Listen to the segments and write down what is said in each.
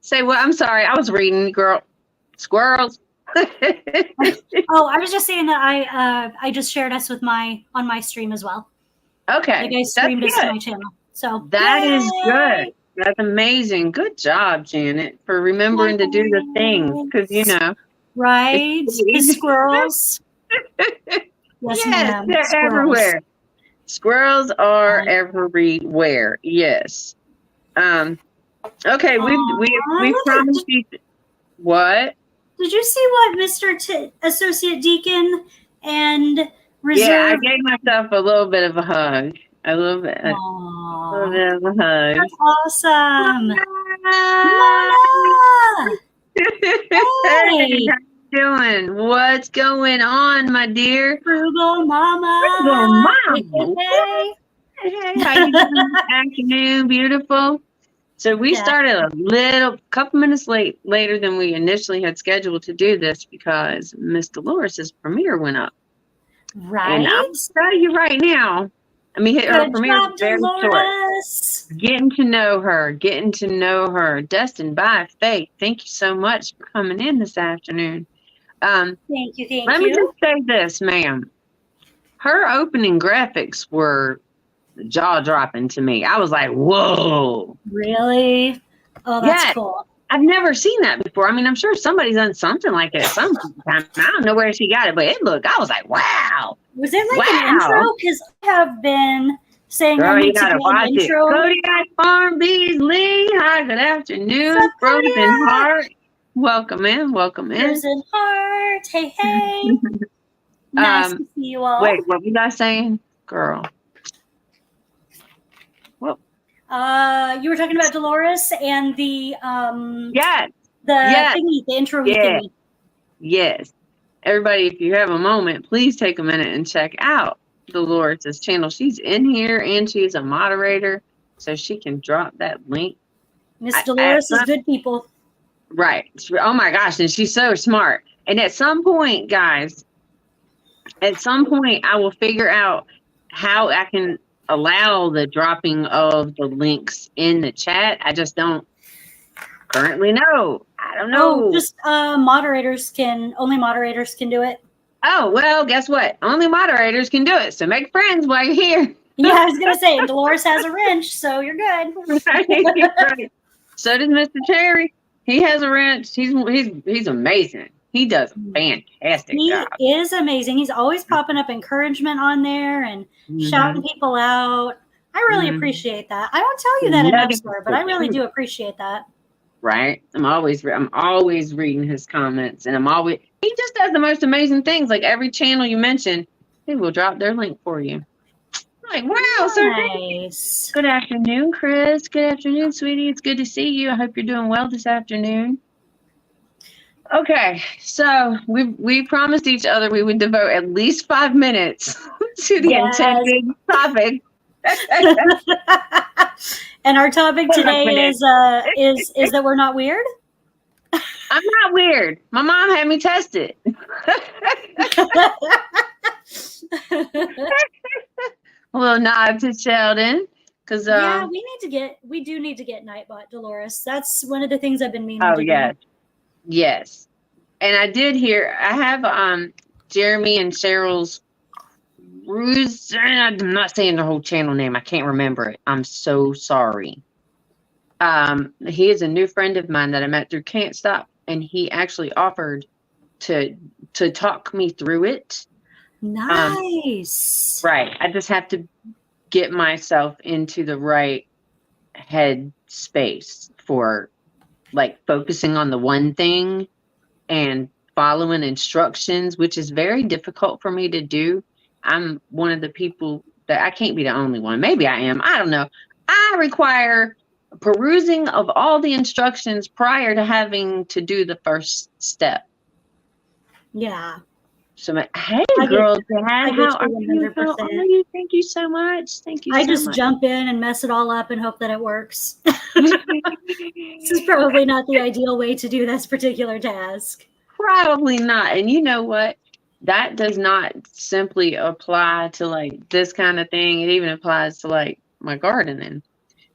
Say what? I'm sorry. I was reading, girl. Squirrels. Oh, I was just saying that I just shared us on my stream as well. Okay. Like I streamed us to my channel. So that is good. That's amazing. Good job, Janet, for remembering to do the things. Because, right? The squirrels. Yes, ma'am. They're Squirrels. everywhere. Squirrels are everywhere. Yes. Okay, we promised you. What? Did you see what Mr. Associate Deacon and Reserve? Yeah, I gave myself a little bit of a hug. A little bit of a hug. That's awesome. Mona! Hey, how you doing? What's going on, my dear? Frugal Mama. Frugal Mama. Hey. Hey, how you doing this afternoon? Beautiful. So we started a couple minutes later than we initially had scheduled to do this because Miss Dolores's premiere went up. Right. And I'll tell you right now, her premiere was very short. Getting to know her. Destined by Faith. Thank you so much for coming in this afternoon. Thank you. Let me just say this, ma'am. Her opening graphics were jaw-dropping to me. I was like, whoa. Really? Oh, that's cool. I've never seen that before. I'm sure somebody's done something like it at some time. I don't know where she got it, but I was like, wow. Was it like an intro? Because I have been saying I need to get an intro. Kodiak Farm Beasley. Hi, good afternoon. What's up, Frozen Heart. Welcome in. Frozen Heart. Hey. Nice to see you all. Wait, what was I saying? Girl. You were talking about Dolores and the thingy, the intro thingy. Yes. Everybody, if you have a moment, please take a minute and check out Dolores' channel. She's in here and she's a moderator, so she can drop that link. Miss Dolores is good people. Right. Oh my gosh, and she's so smart. And at some point, guys, I will figure out how I can allow the dropping of the links in the chat. I just don't currently know. I don't know. Just only moderators can do it. Oh, well, guess what? Only moderators can do it. So make friends while you're here. Yeah, I was going to say, Dolores has a wrench, so you're good. Right. So does Mr. Cherry. He has a wrench. He's amazing. He does a fantastic job. He is amazing. He's always popping up encouragement on there and shouting people out. I really appreciate that. I don't tell you that enough, sir, but I really do appreciate that. Right? I'm always reading his comments, and he just does the most amazing things. Like every channel you mention, he will drop their link for you. I'm like, wow, so nice. Good afternoon, Chris. Good afternoon, sweetie. It's good to see you. I hope you're doing well this afternoon. Okay, so we promised each other we would devote at least 5 minutes to the intended topic. And our topic today is that we're not weird. I'm not weird. My mom had me tested. A little nod to Sheldon, because we do need to get Nightbot, Dolores. That's one of the things I've been meaning to do. Yes. And I did hear, I have Jeremy and Cheryl's Cruise. I'm not saying the whole channel name. I can't remember it. I'm so sorry. He is a new friend of mine that I met through Can't Stop, and he actually offered to talk me through it. Nice. Right. I just have to get myself into the right head space for like focusing on the one thing and following instructions, which is very difficult for me to do. I'm one of the people that I can't be the only one. Maybe I am. I don't know. I require perusing of all the instructions prior to having to do the first step. Yeah. So, hey, girl, Dad, how are you? Thank you so much. Thank you so much. I just jump in and mess it all up and hope that it works. This is probably not the ideal way to do this particular task. Probably not. And you know what? That does not simply apply to like this kind of thing. It even applies to like my gardening.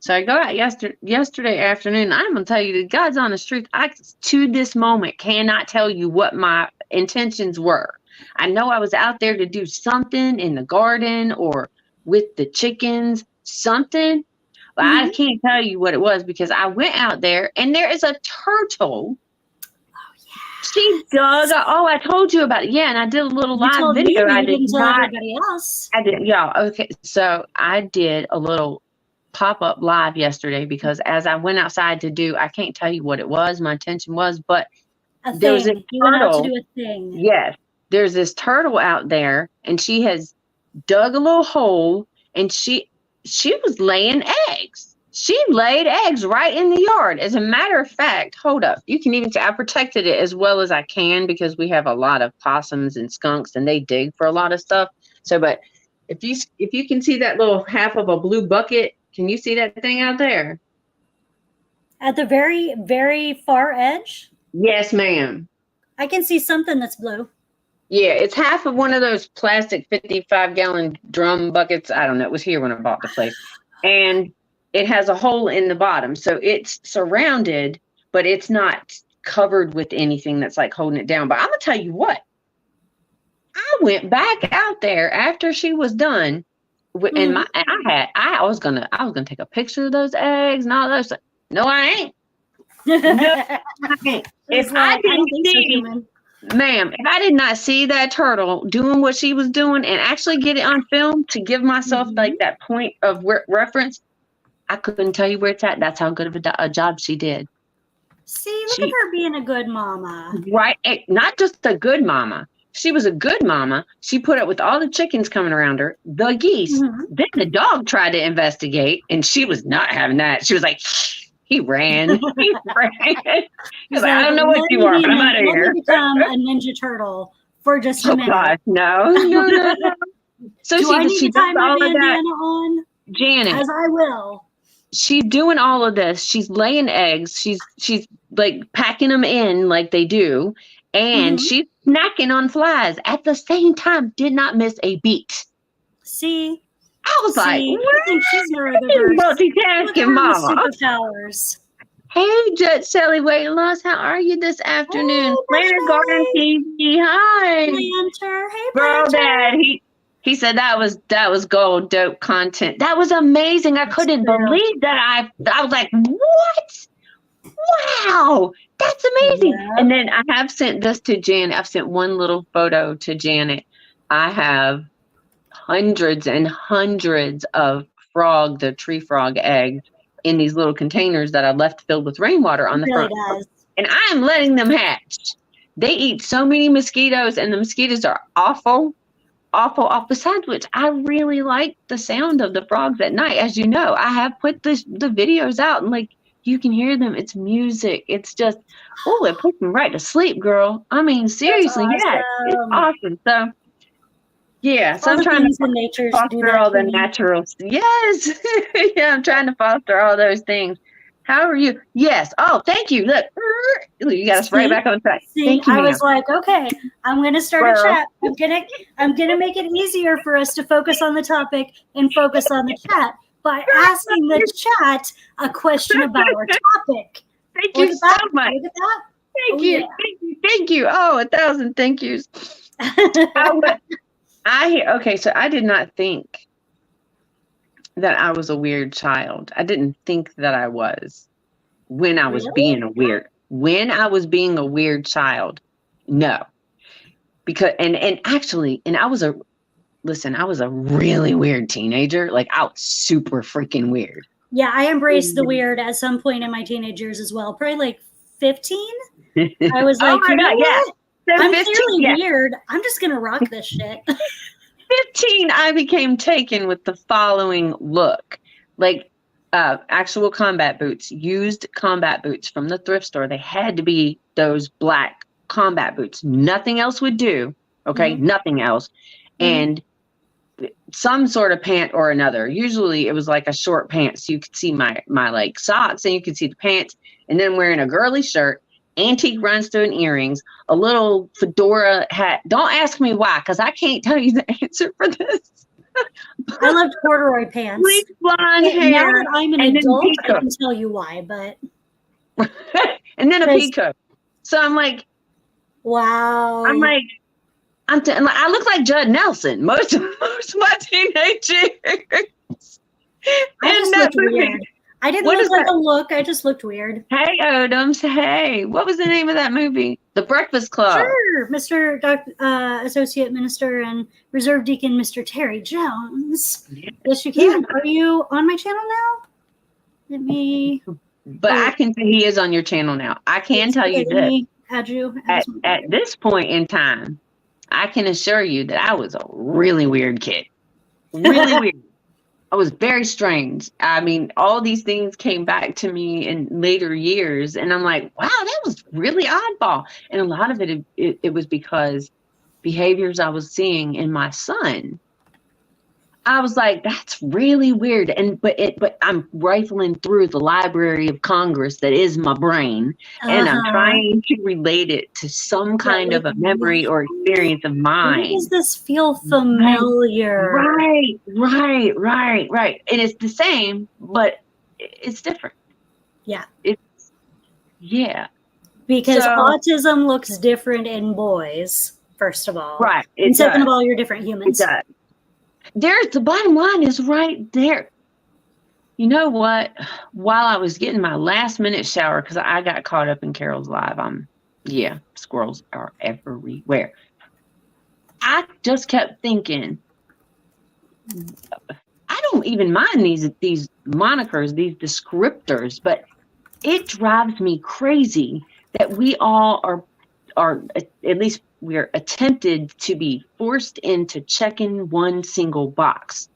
So I go out yesterday afternoon. I'm gonna tell you the God's honest truth. I to this moment cannot tell you what my intentions were. I know I was out there to do something in the garden or with the chickens, something. But I can't tell you what it was because I went out there and there is a turtle. She dug. Oh, I told you about it. Yeah, and I did a little live video. I didn't tell everybody else. I did, yeah. Okay, so I did a little pop-up live yesterday because as I went outside to do, I can't tell you what it was. My intention was, but there was a turtle. You went out to do a thing. Yes, there's this turtle out there, and she has dug a little hole, and she was laying eggs. She laid eggs right in the yard. As a matter of fact, hold up. You can even see I protected it as well as I can because we have a lot of possums and skunks and they dig for a lot of stuff. So, but if you can see that little half of a blue bucket, can you see that thing out there? At the very, very far edge? Yes, ma'am. I can see something that's blue. Yeah, it's half of one of those plastic 55-gallon drum buckets. I don't know. It was here when I bought the place. And it has a hole in the bottom. So it's surrounded, but it's not covered with anything that's like holding it down. But I'm going to tell you what. I went back out there after she was done. And I was gonna take a picture of those eggs and all those. No, I ain't. No, I ain't. If I didn't see, ma'am, if I did not see that turtle doing what she was doing and actually get it on film to give myself like that point of reference, I couldn't tell you where it's at. That's how good of a job she did. See, look at her being a good mama. Right. Not just a good mama. She was a good mama. She put up with all the chickens coming around her, the geese. Then the dog tried to investigate, and she was not having that. She was like, he ran. He ran. He was like, I don't know what you are, but I'm out of here. Let me become a ninja turtle for just a minute. Gosh, no. So she does all of that. On? Janet. As I will. She's doing all of this. She's laying eggs. She's like packing them in like they do. And she's snacking on flies at the same time, did not miss a beat. See? I was like, I think she's multitasking, mama. Superpowers. Hey, Judge Shelly Weight Loss, how are you this afternoon? Planter Garden TV, hi. Planter, hey, Girl, Dad, he said that was gold, dope content. That was amazing. I couldn't believe that. I was like, what? Wow, that's amazing. Yeah. And then I have sent this to Janet. I've sent one little photo to Janet. I have hundreds and hundreds of the tree frog eggs in these little containers that I left filled with rainwater on the front. And I am letting them hatch. They eat so many mosquitoes, and the mosquitoes are awful. Besides which, I really like the sound of the frogs at night. As you know, I have put the videos out, and like, you can hear them. It's music. It's just, it puts me right to sleep, girl. I mean, seriously, yeah, it's awesome. So, yeah, so I'm trying to foster all the natural. Yes, yeah, I'm trying to foster all those things. How are you? Yes. Oh, thank you. Look, you got us right back on track. Thank you, I was like, okay, I'm going to start a chat. I'm gonna make it easier for us to focus on the topic and focus on the chat by asking the chat a question about our topic. Thank you so much. Look at that. Thank you. Yeah. Thank you. Oh, 1,000 thank yous. Okay, so I did not think that I was a weird child. I didn't think that I was when I was being a weird child. No. Because and I was a really weird teenager. Like, I was super freaking weird. Yeah, I embraced the weird at some point in my teenage years as well. Probably like 15. I was like, oh my God, yeah. I'm clearly weird. I'm just going to rock this shit. 15, I became taken with the following look. Like, actual combat boots, used combat boots from the thrift store. They had to be those black combat boots. Nothing else would do. Okay, nothing else. And some sort of pant or another. Usually it was like a short pant, so you could see my like socks and you could see the pants. And then wearing a girly shirt, antique rhinestone earrings, a little fedora hat. Don't ask me why, because I can't tell you the answer for this. I loved corduroy pants. Bleach blonde Now hair. that I'm an and then adult, I peacock. can tell you why, but And then a Because- peacock. So I'm like, wow. I look like Judd Nelson most of my teenage years. I just that looked movie. weird. I didn't What look is like that? a look. I just looked weird. Hey, Odoms. Hey, what was the name of that movie? The Breakfast Club. Sure, Mr. Associate Minister and Reserve Deacon Mr. Terry Jones. Yes, you can. Are you on my channel now? Let me. But I can say he is on your channel now. I can tell you Let this. me add you. At this point in time, I can assure you that I was a really weird kid. Really weird. I was very strange. I mean, all these things came back to me in later years, and I'm like, wow, that was really oddball. And a lot of it was because behaviors I was seeing in my son. I was like, that's really weird. But I'm rifling through the Library of Congress that is my brain, and I'm trying to relate it to some kind of a memory or experience of mine. Why does this feel familiar? Right. And it's the same, but it's different. Yeah. Because autism looks different in boys, first of all. Right. And second of all, you're different humans. It does. There's the bottom line is right there. You know what? While I was getting my last minute shower, because I got caught up in Carol's live, squirrels are everywhere. I just kept thinking, I don't even mind these monikers, these descriptors, but it drives me crazy that we all are at least we're attempted to be forced into checking one single box.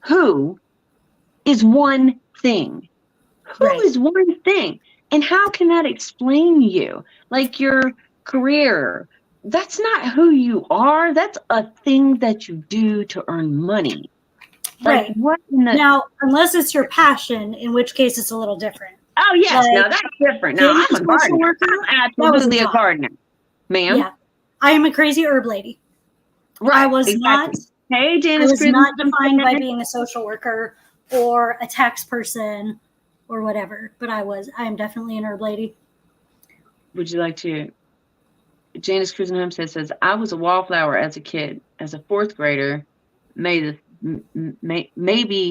Who is one thing? Who is one thing? And how can that explain you? Like your career, that's not who you are. That's a thing that you do to earn money. Like, right. What now, unless it's your passion, in which case it's a little different. Oh, yes. Now that's different. Now I'm a gardener. I'm absolutely a gardener. Ma'am? Yeah. I am a crazy herb lady. Right. I was not. Hey, Janice. I was not defined by being a social worker or a tax person or whatever, but I am definitely an herb lady. Would you like to? Janice Cruising Homestead says, I was a wallflower as a kid. As a fourth grader, maybe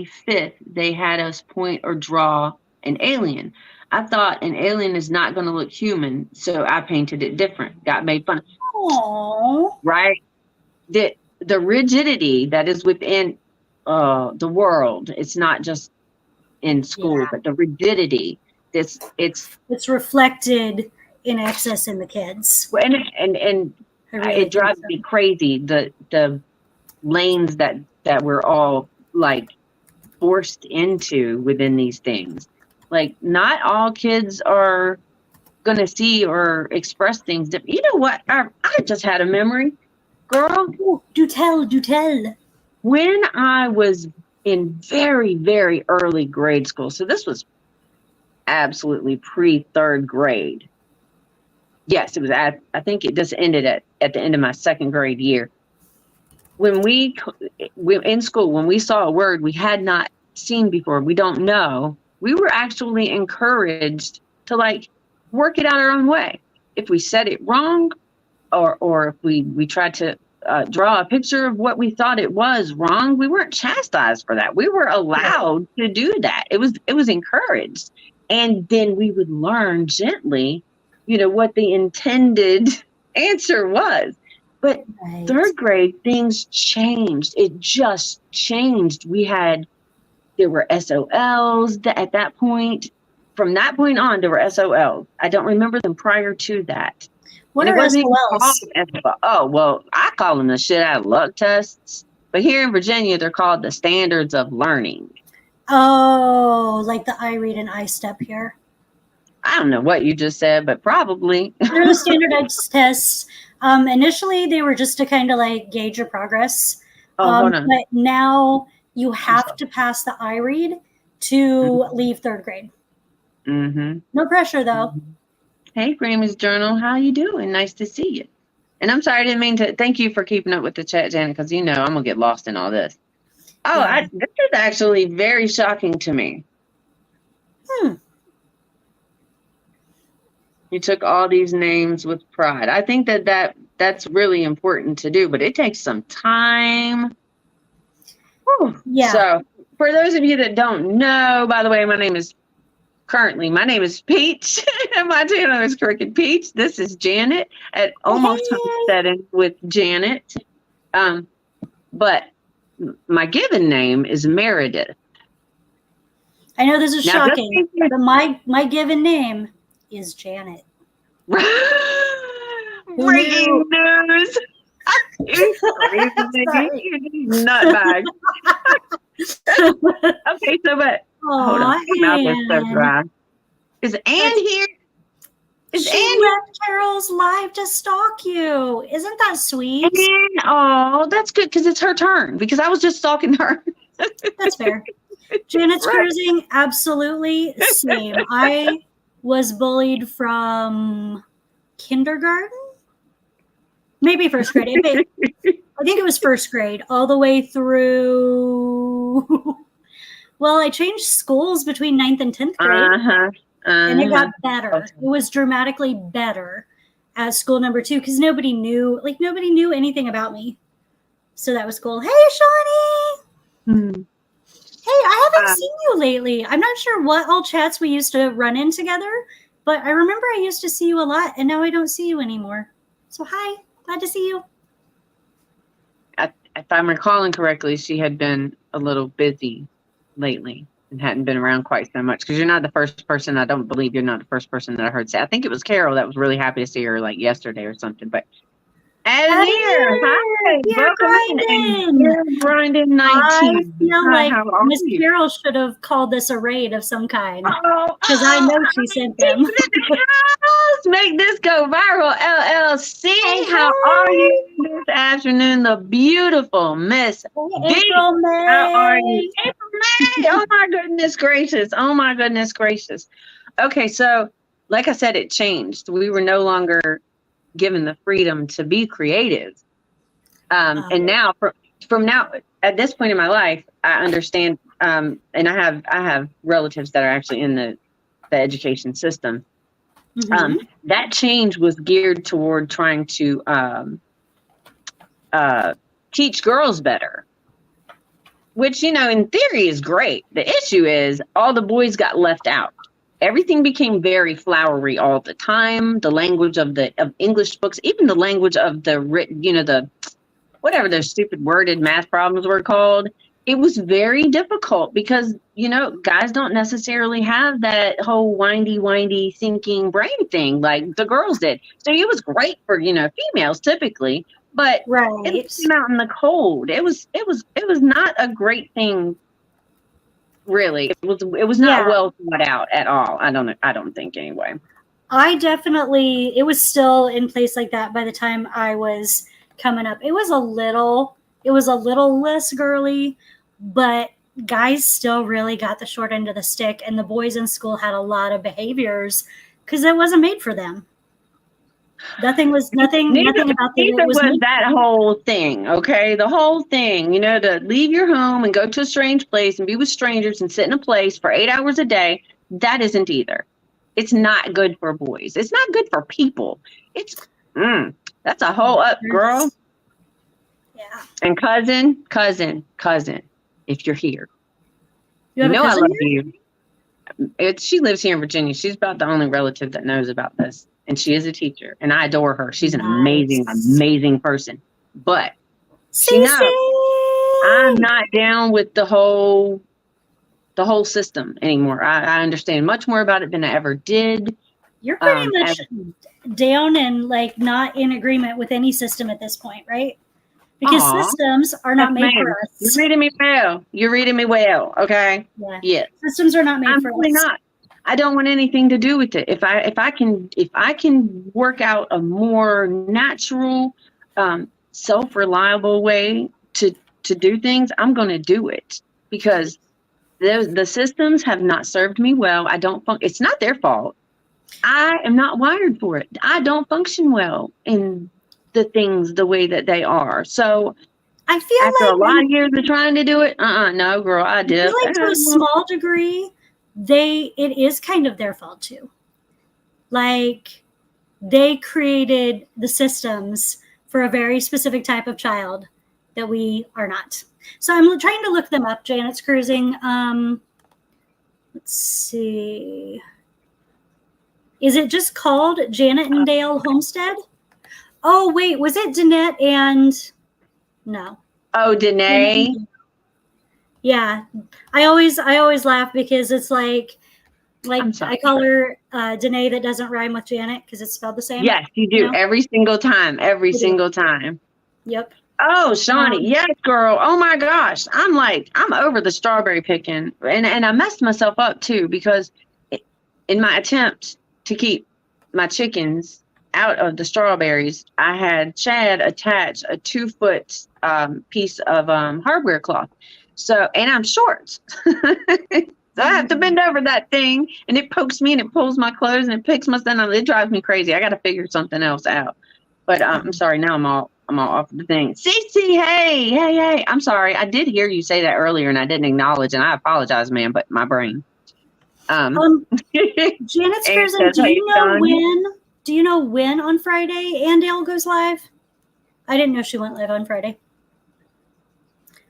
fifth, they had us point or draw an alien. I thought an alien is not going to look human, so I painted it different. Got made fun of. Aww. Right? The rigidity that is within the world, it's not just in school, but the rigidity, it's reflected in excess in the kids. And it drives me crazy, the lanes that we're all like forced into within these things. Like, not all kids are going to see or express things. You know what? I just had a memory, girl. Ooh, do tell. When I was in very, very early grade school, so this was absolutely pre-third grade. Yes, it was. I think it just ended at the end of my second grade year. When we in school, when we saw a word we had not seen before, we don't know, we were actually encouraged to like work it out our own way. If we said it wrong, or if we tried to draw a picture of what we thought it was wrong, we weren't chastised for that. We were allowed to do that. It was encouraged, and then we would learn gently, what the intended answer was. But third grade, things changed. It just changed. There were SOLs at that point. From that point on, there were SOLs. I don't remember them prior to that. What are SOLs? Oh, well, I call them the shit out of luck tests. But here in Virginia, they're called the standards of learning. Oh, like the I read and I step here. I don't know what you just said, but probably. They're the standardized tests. Initially, they were just to kind of like gauge your progress. Hold on. But now you have to pass the I read to leave third grade. Mm-hmm. No pressure, though. Hey, Grammy's Journal. How you doing? Nice to see you. And I'm sorry, I didn't mean to. Thank you for keeping up with the chat, Janet, because I'm going to get lost in all this. Oh, this is actually very shocking to me. You took all these names with pride. I think that's really important to do, but it takes some time. Whew. Yeah. So for those of you that don't know, by the way, my name is Peach. And my channel is Crooked Peach. This is Janet at Almost Homesteading with Janet. But my given name is Meredith. I know this is shocking, but my given name is Janet. Breaking news. Nutbag. Okay, so but hold on. My mouth is so dry. Is Ann here? Is Ann left Carol's live to stalk you? Isn't that sweet? Ann, oh, that's good because it's her turn. Because I was just stalking her. That's fair. Janet's cruising, absolutely same. I was bullied from kindergarten, maybe first grade. I think it was first grade, all the way through. Well, I changed schools between 9th and 10th grade, and it got better. It was dramatically better at school number 2 because nobody knew anything about me, so that was cool. Hey, Shawnee. Hey, I haven't seen you lately. I'm not sure what all chats we used to run in together, but I remember I used to see you a lot, and now I don't see you anymore. So hi, glad to see you. If I'm recalling correctly, she had been a little busy lately and hadn't been around quite so much. Because you're not the first person. I don't believe you're not the first person that I heard say. I think it was Carol that was really happy to see her like yesterday or something. But here, hi, welcome in. Grinding 19. I feel like Miss Carol should have called this a raid of some kind because I know she sent them. Let's make this go viral, LLC. Hey, how are you this afternoon? The beautiful Miss April May. How are you? April May. Oh my goodness gracious. Oh my goodness gracious. Okay, so like I said, it changed. We were no longer given the freedom to be creative. And now from now at this point in my life, I understand, and I have relatives that are actually in the education system. That change was geared toward trying to teach girls better, which, you know, in theory is great. The issue is all the boys got left out. Everything became very flowery all the time. The language of English books, even the language of the written, you know, the whatever those stupid worded math problems were called. It was very difficult because, you know, guys don't necessarily have that whole windy thinking brain thing like the girls did. So it was great for, you know, females typically, but it came out in the cold. It was not a great thing. Really, it was not well thought out at all. I don't think anyway. It was still in place like that by the time I was coming up. It was a little less girly, but guys still really got the short end of the stick, and the boys in school had a lot of behaviors because it wasn't made for them. Nothing about it was that whole thing, okay? The whole thing, you know, to leave your home and go to a strange place and be with strangers and sit in a place for 8 hours a day, that isn't either. It's not good for boys. It's not good for people. It's, that's a whole up, girl. Yeah. And cousin, if you're here. You know I love you. She lives here in Virginia. She's about the only relative that knows about this. And she is a teacher, and I adore her. She's an amazing person. But she knows I'm not down with the whole system anymore. I understand much more about it than I ever did. You're pretty much down and like not in agreement with any system at this point, right? Because systems are not made for us. You're reading me well. Okay. Yeah. Yes. Systems are not made for us. Not. I don't want anything to do with it. If I can work out a more natural, self-reliable way to do things, I'm going to do it because the systems have not served me well. It's not their fault. I am not wired for it. I don't function well in the things the way that they are. So I feel After a like lot of years of trying to do it, no, girl, I I did. feel like to a small degree, it is kind of their fault too. Like they created the systems for a very specific type of child that we are not. So I'm trying to look them up. Janet's cruising. Let's see. Is it just called Janet and Dale Homestead? Oh wait, was it Danette and no? Oh, Danae. Yeah, I always laugh because it's like I call her Danae that doesn't rhyme with Janet because it's spelled the same. Yes, you do, every single time. Every single time. Yep. Oh, Shawnee, yes, girl. Oh my gosh, I'm over the strawberry picking, and I messed myself up too because in my attempt to keep my chickens out of the strawberries, I had Chad attach a 2-foot piece of hardware cloth. So, and I'm short. So I have to bend over that thing, and it pokes me, and it pulls my clothes, and it picks my stuff. It drives me crazy. I got to figure something else out. But I'm sorry. Now I'm all off the thing. Cece, hey. I'm sorry. I did hear you say that earlier, and I didn't acknowledge, and I apologize, man. But my brain. Janet's cruising. Do you know when on Friday Andale goes live? I didn't know she went live on Friday.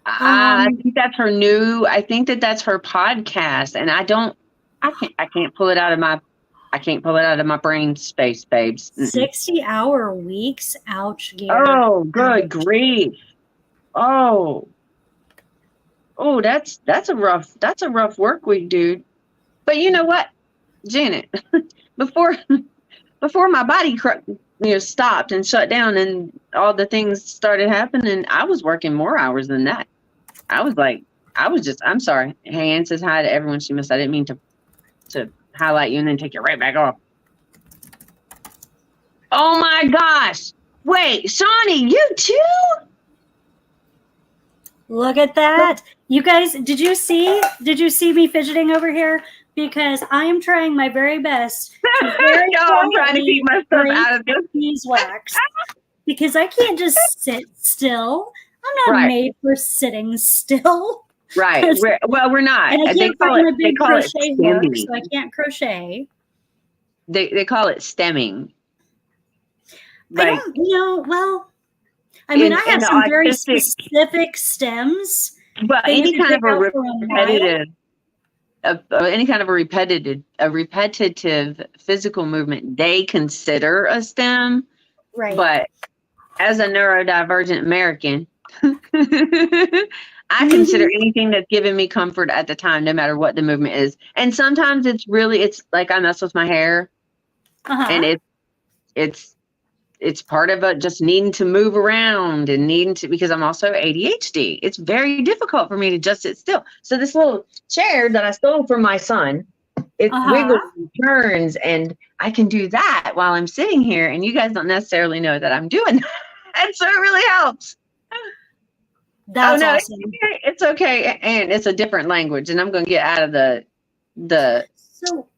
I think that's her new. I think that's her podcast, and I can't pull it out of my brain space, babes. 60-hour weeks. Ouch, Gary. Oh, good grief. Oh, that's a rough work week, dude. But you know what, Janet, before my body stopped and shut down and all the things started happening, I was working more hours than that. I'm sorry. Hey, Ann says hi to everyone she missed. I didn't mean to highlight you and then take it right back off. Oh my gosh. Wait, Shawnee, you too? Look at that. You guys, did you see me fidgeting over here? Because I am trying my very best to I'm trying to keep myself out of this beeswax. Because I can't just sit still. I'm not made for sitting still. Right. We're not. And I can't find a big crochet hook, so I can't crochet. They call it stemming. I have some very specific stems. But any kind of a repetitive physical movement, they consider a stem. Right. But as a neurodivergent American, I consider anything that's giving me comfort at the time, no matter what the movement is. And sometimes it's like I mess with my hair, and it's part of just needing to move around and because I'm also ADHD. It's very difficult for me to just sit still. So this little chair that I stole from my son, it wiggles and turns, and I can do that while I'm sitting here, and you guys don't necessarily know that I'm doing that. And so it really helps. That's awesome. It's okay. And it's a different language, and I'm going to get out of the. So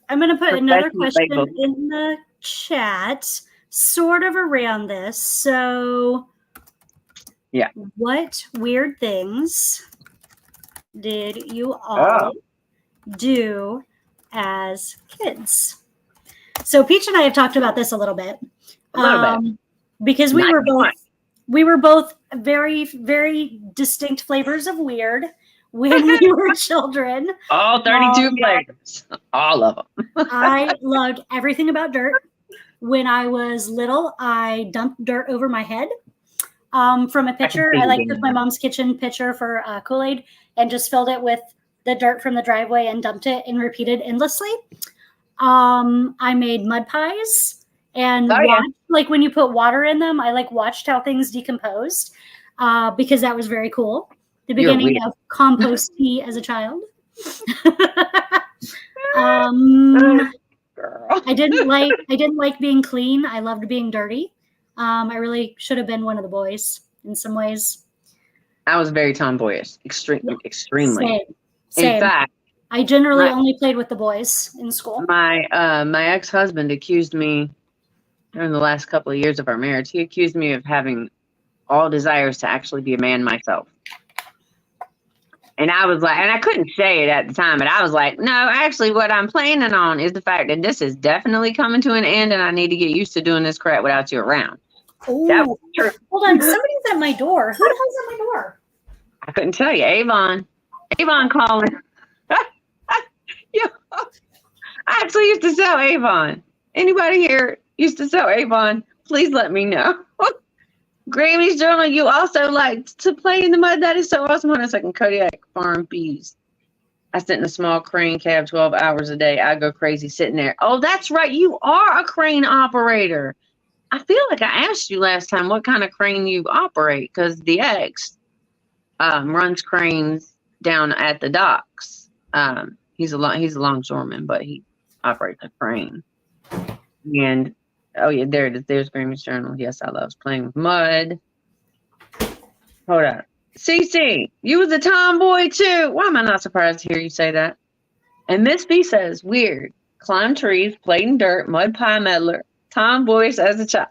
I'm going to put another question in the chat, sort of around this. So, yeah. What weird things did you all do as kids? So Peach and I have talked about this a little bit. Because we were both very, very distinct flavors of weird when we were children. All 32 flavors. All of them. I loved everything about dirt. When I was little, I dumped dirt over my head from a pitcher. I took my mom's kitchen pitcher for Kool-Aid and just filled it with the dirt from the driveway and dumped it and repeated endlessly. I made mud pies. And when you put water in them, I watched how things decomposed because that was very cool. The beginning of compost tea as a child. I didn't like being clean. I loved being dirty. I really should have been one of the boys in some ways. I was very tomboyish, extremely. Same. In fact, I generally only played with the boys in school. My ex-husband accused me during the last couple of years of our marriage. He accused me of having all desires to actually be a man myself. And I was like, and I couldn't say it at the time, but I was like, no, actually what I'm planning on is the fact that this is definitely coming to an end and I need to get used to doing this crap without you around. Oh, hold on. Somebody's at my door. Who the hell's at my door? I couldn't tell you. Avon calling. Yeah. I actually used to sell Avon. Anybody here used to sell Avon? Please let me know. Grammy's Journal, you also like to play in the mud. That is so awesome. Hold on a second. Kodiak Farm Bees. I sit in a small crane cab 12 hours a day. I go crazy sitting there. Oh, that's right. You are a crane operator. I feel like I asked you last time what kind of crane you operate, because the ex runs cranes down at the docks. He's a longshoreman, but he operates a crane. And oh yeah, there it is. There's Grammy's Journal. Yes, I love playing with mud. Hold up. CC, you was a tomboy too. Why am I not surprised to hear you say that? And Miss B says, weird. Climb trees, played in dirt, mud pie meddler, tomboyish as a child.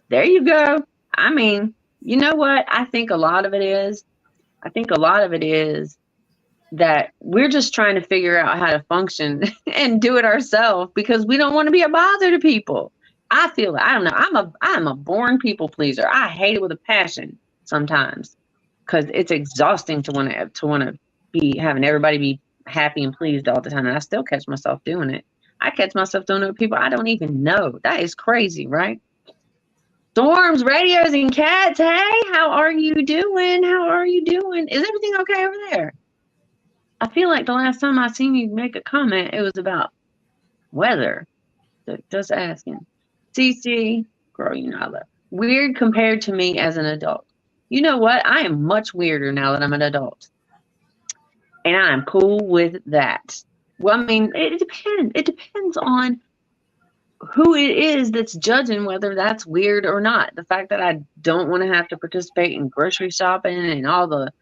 There you go. I mean, you know what? I think a lot of it is that we're just trying to figure out how to function and do it ourselves because we don't want to be a bother to people. I feel I don't know. I'm a born people pleaser. I hate it with a passion sometimes because it's exhausting to want to be having everybody be happy and pleased all the time. And I still catch myself doing it. I catch myself doing it with people I don't even know. That is crazy, right? Storms, radios, and cats. Hey, how are you doing? How are you doing? Is everything okay over there? I feel like the last time I seen you make a comment, it was about weather. So just asking. CC, girl, you know I love. Weird compared to me as an adult. You know what? I am much weirder now that I'm an adult. And I'm cool with that. Well, I mean, it depends. It depends on who it is that's judging whether that's weird or not. The fact that I don't want to have to participate in grocery shopping and all the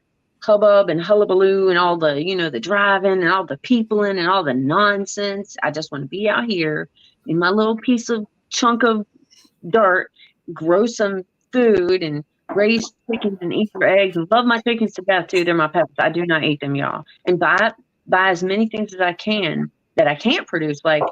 hubbub and hullabaloo and all the, the driving and all the peopling and all the nonsense. I just want to be out here in my little chunk of dirt, grow some food and raise chickens and eat their eggs and love my chickens to death too. They're my pets. I do not eat them, y'all. And buy as many things as I can that I can't produce, like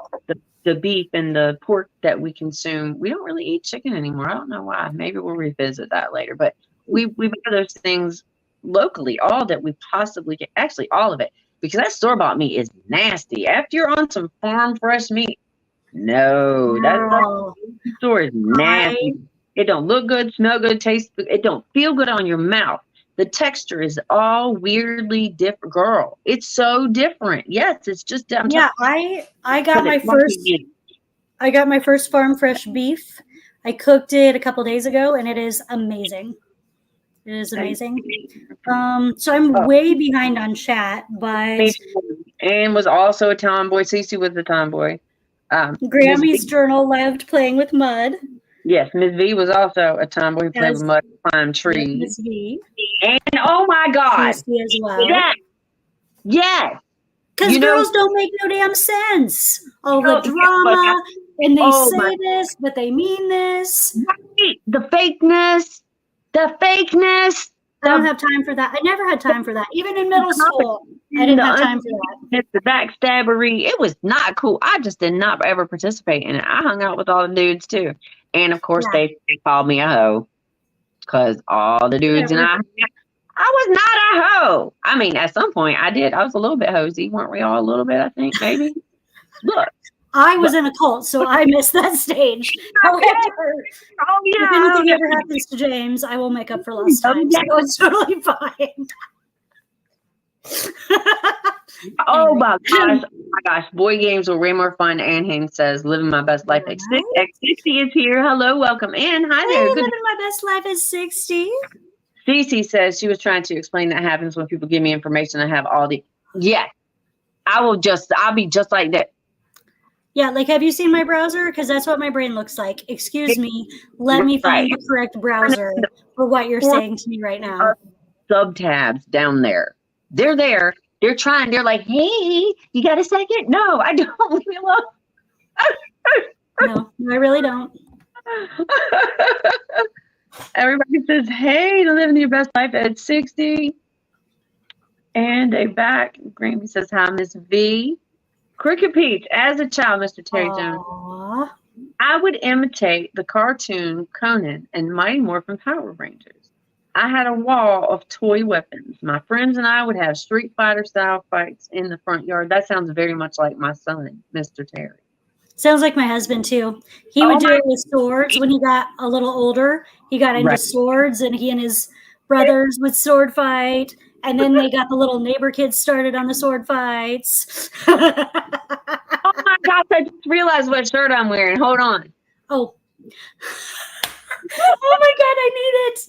the beef and the pork that we consume. We don't really eat chicken anymore. I don't know why. Maybe we'll revisit that later. But we buy those things locally, all that we possibly get. Actually, all of it. Because that store-bought meat is nasty. After you're on some farm fresh meat, no. That store is nasty. It don't look good, smell good, taste good. It don't feel good on your mouth. The texture is all weirdly different. Girl, it's so different. Yes, it's just yeah. I got my first farm fresh beef. I cooked it a couple days ago, and it is amazing. It is amazing. So I'm way behind on chat, but and was also a tomboy. Cece was a tomboy. Grammy's Journal loved playing with mud. Yes, Ms. V was also a tomboy who played with mud, climbed trees. Ms. V. And oh my God. As well. Yes. Because girls don't make no damn sense. All the drama, and they say this, but they mean this. Right. The fakeness. I don't have time for that. I never had time for that. Even in middle school, I didn't have time for that. The backstabbery. It was not cool. I just did not ever participate in it. I hung out with all the dudes too. And of course, they called me a hoe because all the dudes and I was not a hoe. I mean, at some point I did. I was a little bit hosey. Weren't we all a little bit, I think, maybe? Look. I was in a cult, so I missed that stage. However, if anything ever happens to James, I will make up for lost time. So it's totally fine. Oh my gosh. Boy games were way more fun. Ann Haynes says, living my best life. X60 is here. Hello, welcome in. Hi there. Living my best life is 60. Cece says she was trying to explain that happens when people give me information. I have all the, I'll be just like that. Yeah, like, have you seen my browser? Because that's what my brain looks like. Excuse me. Let me find the correct browser for what you're saying to me right now. Sub tabs down there. They're there. They're trying. They're like, hey, you got a second? No, I don't. Leave me alone. No, I really don't. Everybody says, hey, living your best life at 60. And a back. Grammy says, hi, Miss V. Cricket Peach, as a child, Mr. Terry Jones, I would imitate the cartoon Conan and Mighty Morphin Power Rangers. I had a wall of toy weapons. My friends and I would have Street Fighter style fights in the front yard. That sounds very much like my son, Mr. Terry. Sounds like my husband too. He would do it with swords when he got a little older. He got into swords, and he and his brothers would sword fight. And then they got the little neighbor kids started on the sword fights. Oh my gosh, I just realized what shirt I'm wearing. Hold on. Oh. Oh my God, I need it.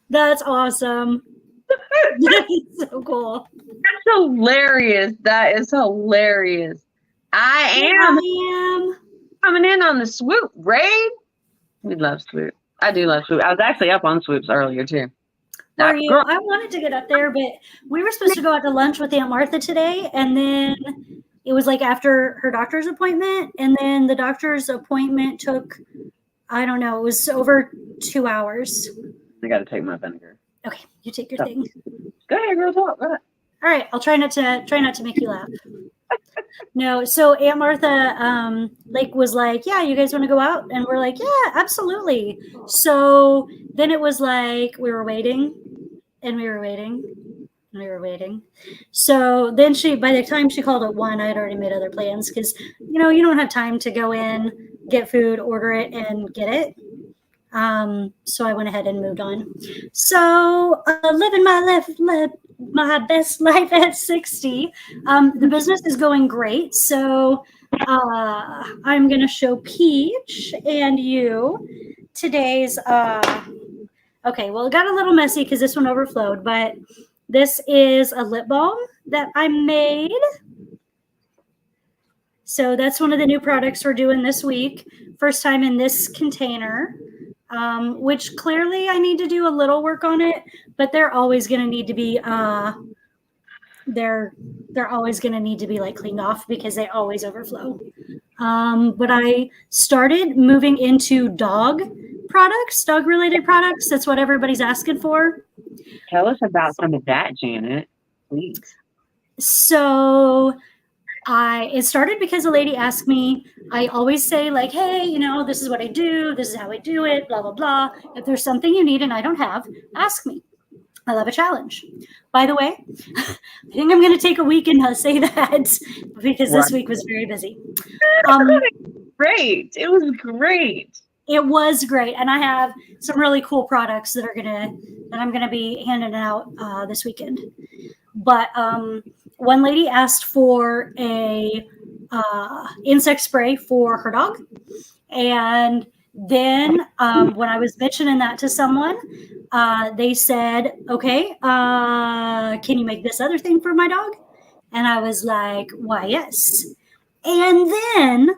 That's awesome. That's so cool. That's hilarious. That is hilarious. I am coming in on the swoop raid. We love swoop. I do love swoop. I was actually up on swoops earlier too. Are you? I wanted to get up there, but we were supposed to go out to lunch with Aunt Martha today, and then it was like after her doctor's appointment, and then the doctor's appointment took, I don't know, it was over 2 hours. I got to take my vinegar. Okay, you take your thing. Go ahead, girl. Talk. Go ahead. All right, I'll try not to make you laugh. No, so Aunt Martha was like, yeah, you guys want to go out? And we're like, yeah, absolutely. So then it was like we were waiting and we were waiting and we were waiting. So then by the time she called at 1, I had already made other plans because, you don't have time to go in, get food, order it, and get it. So I went ahead and moved on. So living my best life at 60. The business is going great. So I'm going to show Peach and you today's. Okay, well, it got a little messy because this one overflowed, but this is a lip balm that I made. So that's one of the new products we're doing this week. First time in this container. Which clearly I need to do a little work on it, but they're always going to need to be they're always going to need to be like cleaned off because they always overflow. But I started moving into dog related products. That's what everybody's asking for. Tell us about some of that, Janet, please. So it started because a lady asked me. I always say like, hey, this is what I do. This is how I do it, blah, blah, blah. If there's something you need and I don't have, ask me. I love a challenge. By the way, I think I'm going to take a week and say that because this week was very busy. Great. It was great. It was great. And I have some really cool products that I'm going to be handing out this weekend. But one lady asked for a insect spray for her dog. And then when I was mentioning that to someone, they said, okay, can you make this other thing for my dog? And I was like, why, yes. And then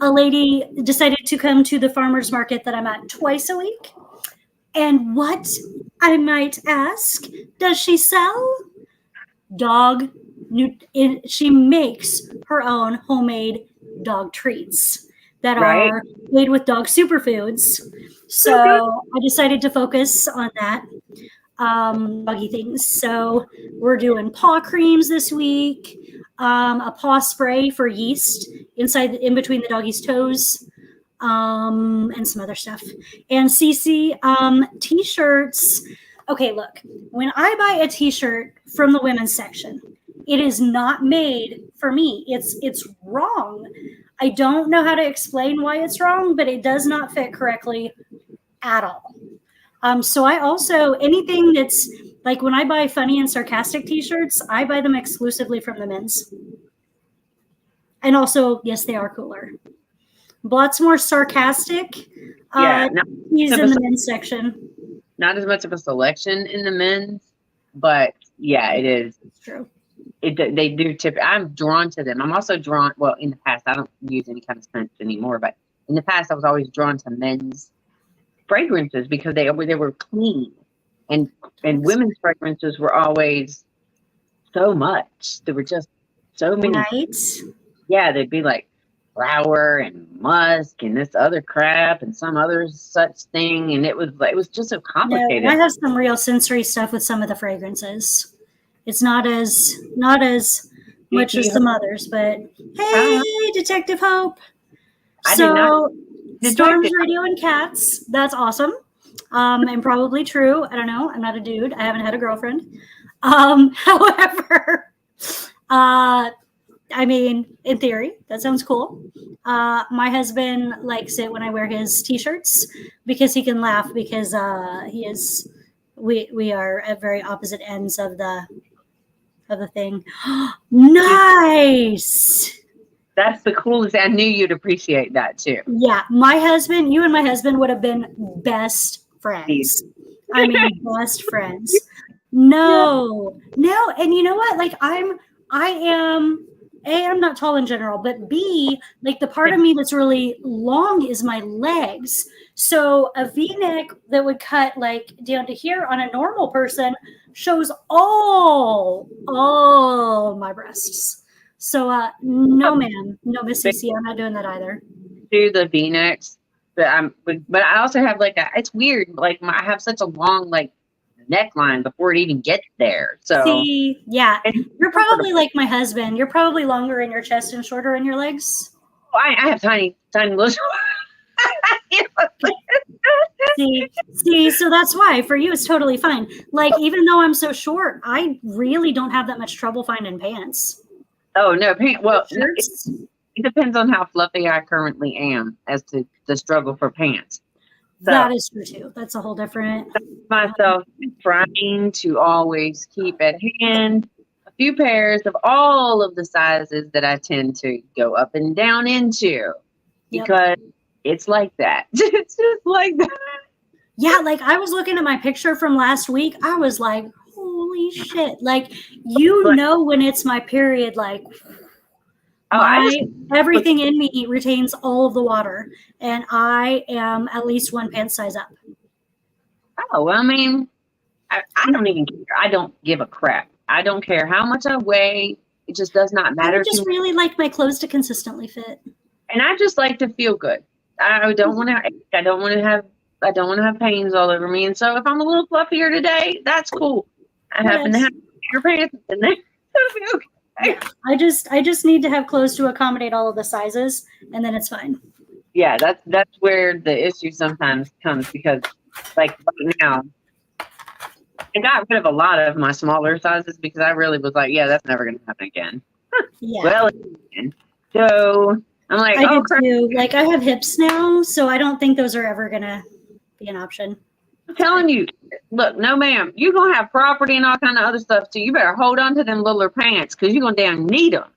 a lady decided to come to the farmer's market that I'm at twice a week. And what, I might ask, does she sell? She makes her own homemade dog treats that are made with dog superfoods. So I decided to focus on that, doggy things. So we're doing paw creams this week, a paw spray for yeast in between the doggy's toes, and some other stuff. And CC, t-shirts. Okay, look, when I buy a t-shirt from the women's section, it is not made for me. It's wrong. I don't know how to explain why it's wrong, but it does not fit correctly at all. So I also, anything that's like when I buy funny and sarcastic t-shirts, I buy them exclusively from the men's. And also, yes, they are cooler. Lots more sarcastic. He's in the men's section. Not as much of a selection in the men's, but yeah, it is. It's true. They do tip. I'm drawn to them. I'm also drawn. Well, in the past, I don't use any kind of scents anymore, but in the past, I was always drawn to men's fragrances because they were clean, and women's fragrances were always so much. There were just so many. Right. Yeah, they'd be like flower and musk and this other crap and some other such thing, and it was just so complicated. No, I have some real sensory stuff with some of the fragrances. It's not as much as some others, but hey, Detective Hope. So storms, radio, and cats. That's awesome. And probably true. I don't know. I'm not a dude. I haven't had a girlfriend. However, I mean, in theory, that sounds cool. My husband likes it when I wear his t-shirts because he can laugh because we are at very opposite ends of the thing. Nice. That's the coolest. I knew you'd appreciate that too. Yeah, you and my husband would have been best friends. I mean, best friends. No, and you know what? Like I am. A, I'm not tall in general, but B, like the part of me that's really long is my legs. So a V-neck that would cut like down to here on a normal person shows all my breasts. So no, ma'am, no, Miss CC, I'm not doing that either. Do the V-necks, but I also have like it's weird. Like I have such a long like neckline before it even gets there. So see, yeah, you're probably like my husband. You're probably longer in your chest and shorter in your legs. Oh, I have tiny little. see, so that's why for you it's totally fine. Like even though I'm so short, I really don't have that much trouble finding pants. Oh no, pants. Well, it depends on how fluffy I currently am as to the struggle for pants. So, that is true too. That's a whole different. Myself trying to always keep at hand a few pairs of all of the sizes that I tend to go up and down into, because it's like that. It's just like that. Yeah, like I was looking at my picture from last week. I was like, holy shit! Like when it's my period, like. Everything in me retains all of the water, and I am at least one pant size up. Oh, well, I mean, I don't even care. I don't give a crap. I don't care how much I weigh. It just does not matter. I just really like my clothes to consistently fit. And I just like to feel good. I don't want to have pains all over me. And so if I'm a little fluffier today, that's cool. I happen to have your pants in there. It'll be okay. Yeah, I just need to have clothes to accommodate all of the sizes, and then it's fine. Yeah, that's where the issue sometimes comes, because like right now, I got rid of a lot of my smaller sizes because I really was like, yeah, that's never going to happen again. Yeah. Well, so I'm like, I do too. Like I have hips now, so I don't think those are ever going to be an option. I'm telling you, look, no ma'am, you're going to have property and all kind of other stuff too. You better hold on to them littler pants because you're going to damn need them.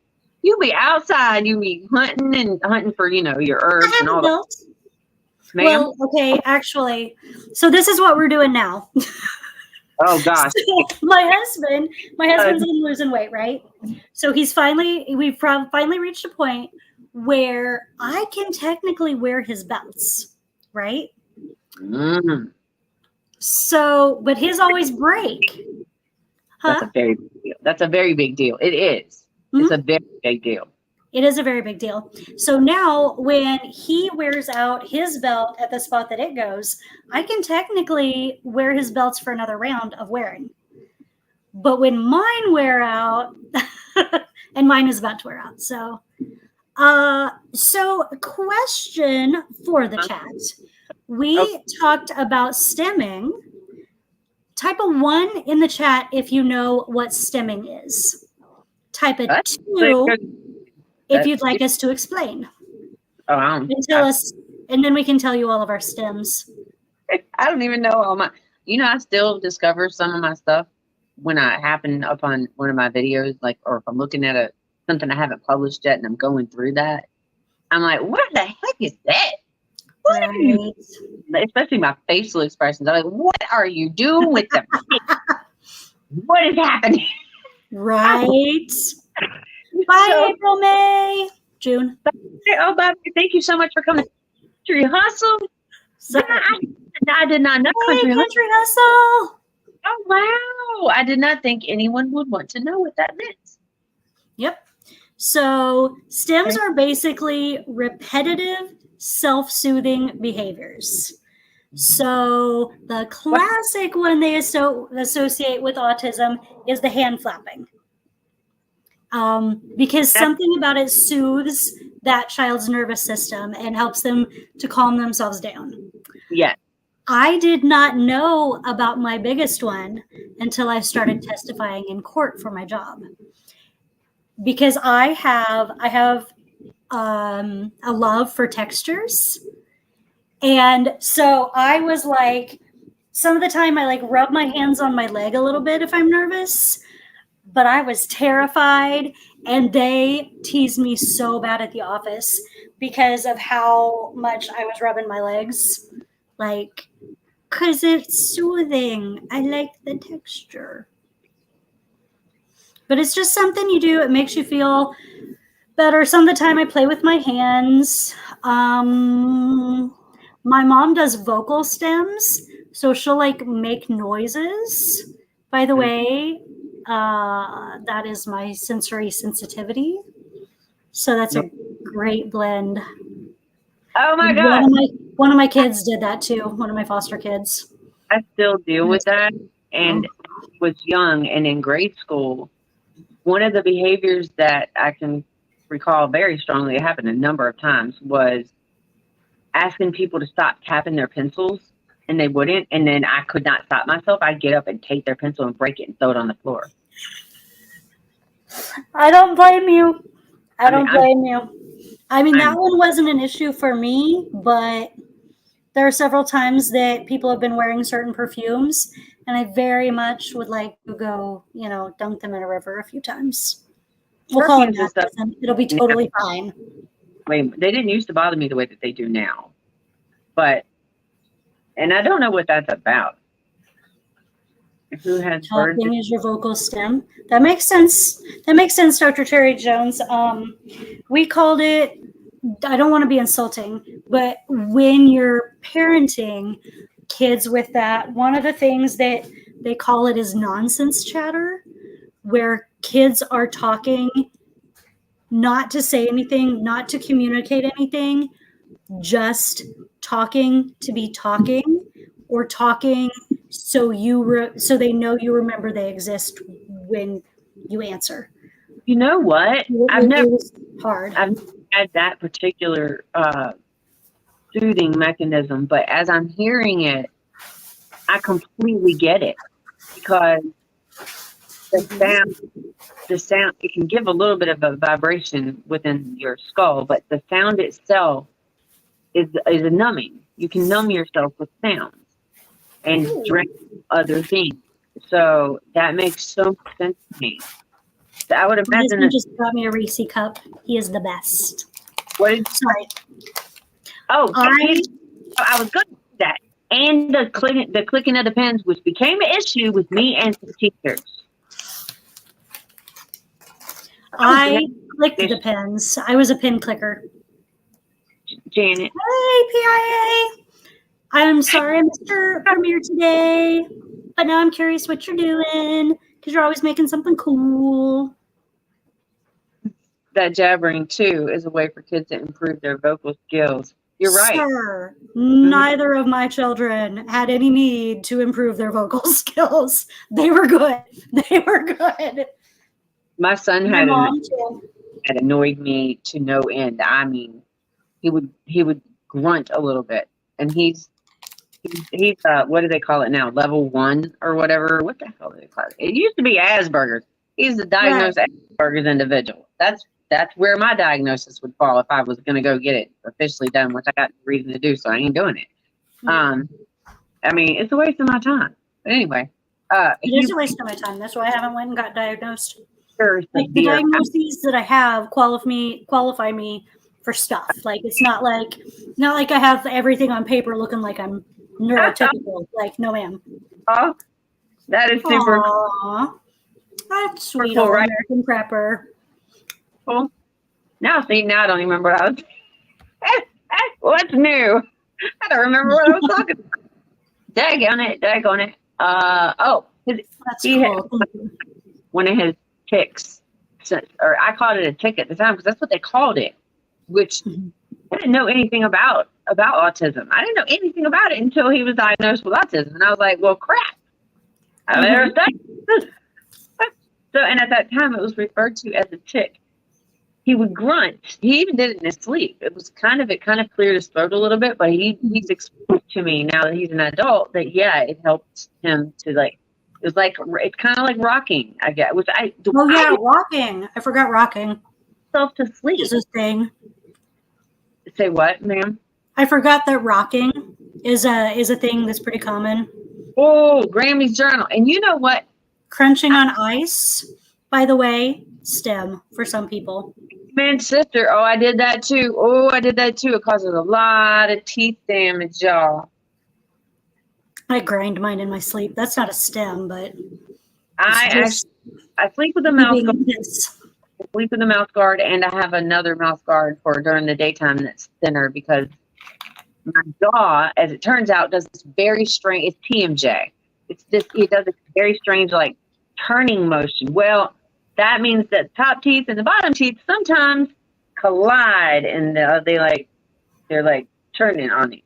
You'll be outside, you'll be hunting for, your herbs and all that. Ma'am? Well, okay, actually, so this is what we're doing now. Oh gosh. So my husband's been losing weight, right? So we've finally reached a point where I can technically wear his belts, right? Mm-hmm. So, but his always break. Huh? That's a very big deal. That's a very big deal. It is. Mm-hmm. It's a very big deal. It is a very big deal. So now when he wears out his belt at the spot that it goes, I can technically wear his belts for another round of wearing. But when mine wear out, and mine is about to wear out. So question for the chat. We talked about stemming. Type a 1 in the chat if you know what stemming is. Type a 2 if you'd like us to explain. Oh, I don't. And tell us, and then we can tell you all of our stems. I don't even know all my. I still discover some of my stuff when I happen upon one of my videos, like, or if I'm looking at something I haven't published yet, and I'm going through that. I'm like, what the heck is that? What are you, especially my facial expressions. I'm like, what are you doing with them? What is happening? Right. Bye, April, May, June. Oh, Bob, thank you so much for coming. Country Hustle. I did not know Country Hustle. Oh, wow. I did not think anyone would want to know what that meant. Yep. So stems are basically repetitive, self-soothing behaviors. So the classic one they associate with autism is the hand flapping. Because something about it soothes that child's nervous system and helps them to calm themselves down. Yeah. I did not know about my biggest one until I started testifying in court for my job. Because I have a love for textures. And so I was like, some of the time I like rub my hands on my leg a little bit if I'm nervous, but I was terrified, and they teased me so bad at the office because of how much I was rubbing my legs. Like, because it's soothing. I like the texture. But it's just something you do. It makes you feel better. Some of the time I play with my hands. My mom does vocal stems, so she'll like make noises. By the way, that is my sensory sensitivity. So that's a great blend. Oh my God. One of my kids did that too. One of my foster kids. I still deal with that, and was young and in grade school. One of the behaviors that I can recall very strongly, it happened a number of times, was asking people to stop tapping their pencils, and they wouldn't. And then I could not stop myself. I'd get up and take their pencil and break it and throw it on the floor. I don't blame you. I mean, that one wasn't an issue for me, but there are several times that people have been wearing certain perfumes, and I very much would like to go, dunk them in a river a few times. We'll call it that. It'll be totally fine. I mean, they didn't used to bother me the way that they do now. And I don't know what that's about. Who has talking is your vocal stem? That makes sense. Dr. Terry Jones. We called it, I don't want to be insulting, but when you're parenting kids with that, one of the things that they call it is nonsense chatter, where kids are talking not to say anything, not to communicate anything, just talking to be talking, or talking so they know you remember they exist when you answer. You know what? I've never had that particular soothing mechanism, but as I'm hearing it, I completely get it, because the sound, it can give a little bit of a vibration within your skull, but the sound itself is a numbing. You can numb yourself with sounds and drink other things. So that makes so much sense to me. So I would imagine that just got me a Reese cup. He is the best. Sorry. Oh, I was good with that. And the clicking of the pens, which became an issue with me and the teachers. I clicked the pens. I was a pen clicker. Janet. Hey, PIA. I'm sorry I missed your premiere today, but now I'm curious what you're doing, because you're always making something cool. That jabbering, too, is a way for kids to improve their vocal skills. You're right. Sir, neither of my children had any need to improve their vocal skills. They were good. My son had annoyed me to no end. I mean, he would grunt a little bit, and he's what do they call it now? Level 1 or whatever. What the hell do they call it? It used to be Asperger's. He's a diagnosed Asperger's individual. That's where my diagnosis would fall if I was going to go get it officially done, which I got reason to do, so I ain't doing it. I mean, it's a waste of my time. But anyway, it is a waste of my time. That's why I haven't went and got diagnosed. Sure, like the diagnoses that I have qualify me for stuff. Like it's not like I have everything on paper looking like I'm neurotypical. Like, no, ma'am. Oh, that is super. Aww. That's sweet, cool, right? American prepper. Cool. Now I don't even remember what I was. What's new? I don't remember what I was talking about. Dag on it. That's cool. One of his tics or I called it a tick at the time because that's what they called it, which I didn't know anything about autism. I didn't know anything about it until he was diagnosed with autism. And I was like, well, crap. I better say. So, and at that time, it was referred to as a tick. He would grunt. He even did it in his sleep. It kind of cleared his throat a little bit, but he's explained to me now that he's an adult that, yeah, it helped him to it's kind of like rocking, I guess. Rocking. I forgot rocking. Self to sleep. Is a thing. Say what, ma'am? I forgot that rocking is a thing that's pretty common. Oh, Grammy's journal. And you know what? Crunching on ice, by the way, STEM for some people. Man, sister. Oh, I did that too. It causes a lot of teeth damage, y'all. I grind mine in my sleep. That's not a STEM, but I sleep with a mouth guard. I sleep with a mouth guard, and I have another mouth guard for during the daytime that's thinner because my jaw, as it turns out, does this very strange. It's TMJ. It does a very strange turning motion. Well, that means that top teeth and the bottom teeth sometimes collide, and they're turning on you.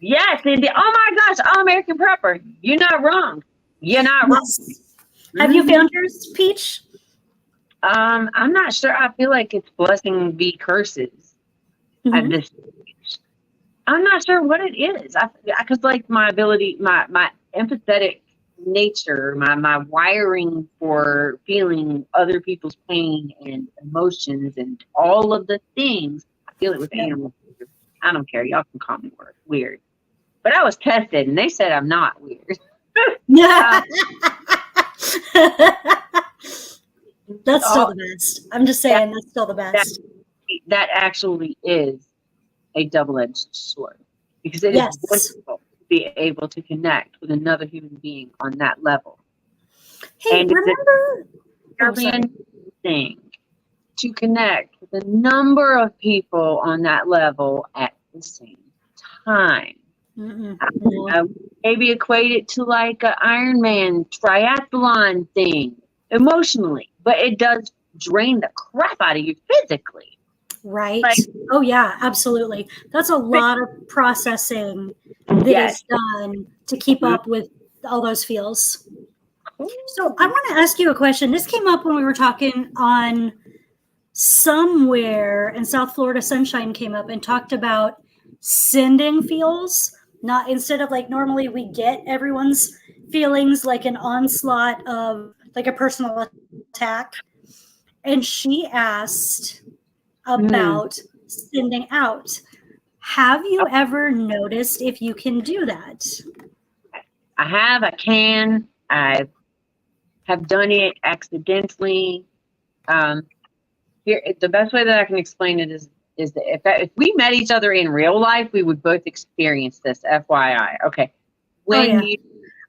Yes, indeed. Oh my gosh, All American Prepper. You're not wrong. You're not wrong. Have you found yours, Peach? I'm not sure. I feel like it's blessing v curses at this stage. I'm not sure what it is. Because my ability, my empathetic nature, my wiring for feeling other people's pain and emotions and all of the things, I feel it with animals. I don't care. Y'all can call me weird. But I was tested, and they said I'm not weird. Yeah. That's still the best. I'm just saying that's still the best. That actually is a double-edged sword. Because it is wonderful to be able to connect with another human being on that level. Hey, and remember? Thing to connect with a number of people on that level at the same time. Maybe equate it to like an Ironman triathlon thing emotionally, but it does drain the crap out of you physically. Right. Oh yeah, absolutely. That's a lot of processing that is done to keep up with all those feels. So I want to ask you a question. This came up when we were talking on somewhere in South Florida. Sunshine came up and talked about sending feels, not instead of normally we get everyone's feelings like an onslaught of like a personal attack. And she asked about sending out. Have you ever noticed if you can do that? I have. I can. I have done it accidentally. Here, the best way that I can explain it is that if we met each other in real life, we would both experience this. FYI, okay.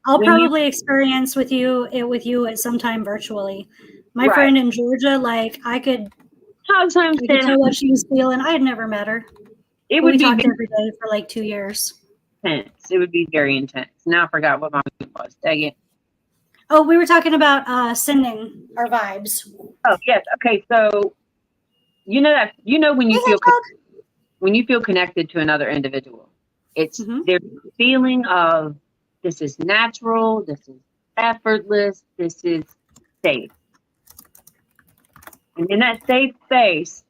I'll probably experience with you at some time virtually. My friend in Georgia, I could tell what she was feeling. I had never met her. We talked every day for 2 years. Intense. It would be very intense. Now I forgot what my mood was. Dang it. Oh, we were talking about sending our vibes. Oh yes. Okay. So when you feel connected to another individual, it's there's a feeling of this is natural, this is effortless, this is safe. And in that safe space,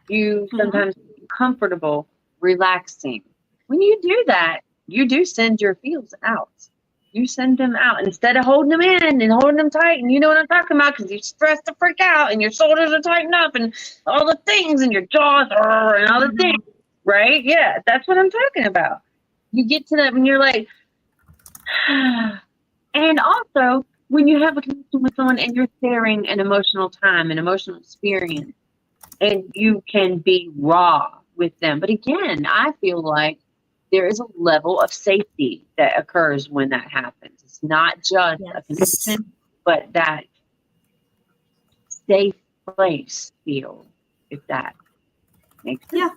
you sometimes feel comfortable relaxing. When you do that, you do send your feels out. You send them out instead of holding them in and holding them tight. And you know what I'm talking about because you're stressed to freak out and your shoulders are tightened up and all the things and your jaws are and all the things, right? Yeah, that's what I'm talking about. You get to that when you're like, and also when you have a connection with someone and you're sharing an emotional time, an emotional experience, and you can be raw with them. But again, I feel like there is a level of safety that occurs when that happens. It's not just a connection, but that safe place feel, if that makes sense.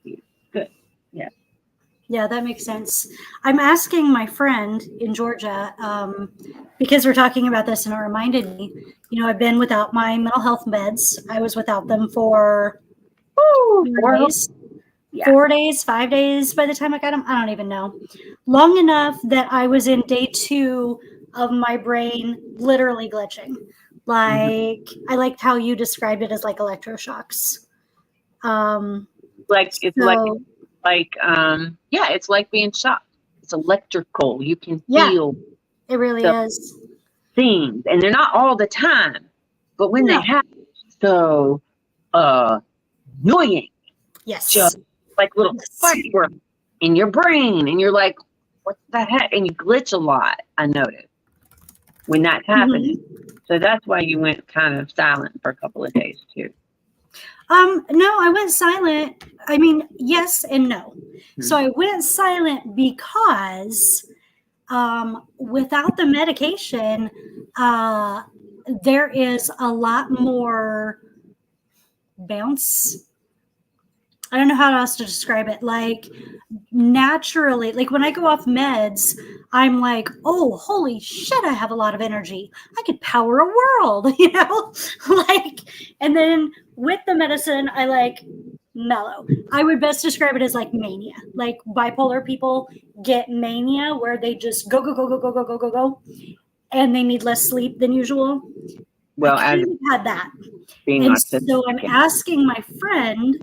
Yeah. Good. Yeah. Yeah, that makes sense. I'm asking my friend in Georgia because we're talking about this, and it reminded me. I've been without my mental health meds. I was without them for Woo, 4 days, yeah. 4 days, 5 days by the time I got them. I don't even know. Long enough that I was in day 2 of my brain literally glitching. Like, I liked how you described it as like electroshocks. Like it's So, yeah, it's like being shocked. It's electrical. You can yeah, feel it really the is. things, and they're not all the time, but when they No. happen, so annoying. Yes. Just like little Yes. fireworks in your brain, and you're like, what the heck? And you glitch a lot, I noticed, when that's happening. So that's why you went kind of silent for a couple of days too. No, I went silent. I mean, yes and no. So I went silent because without the medication, there is a lot more bounce. I don't know how else to describe it. Like, naturally, like when I go off meds, I'm like, oh, holy shit, I have a lot of energy. I could power a world, like, and then with the medicine, I like mellow. I would best describe it as like mania. Like bipolar people get mania where they just go, go, go, go, go, go, go, go, go, and they need less sleep than usual. Well, I as kind of had that. being And autistic, so I'm asking my friend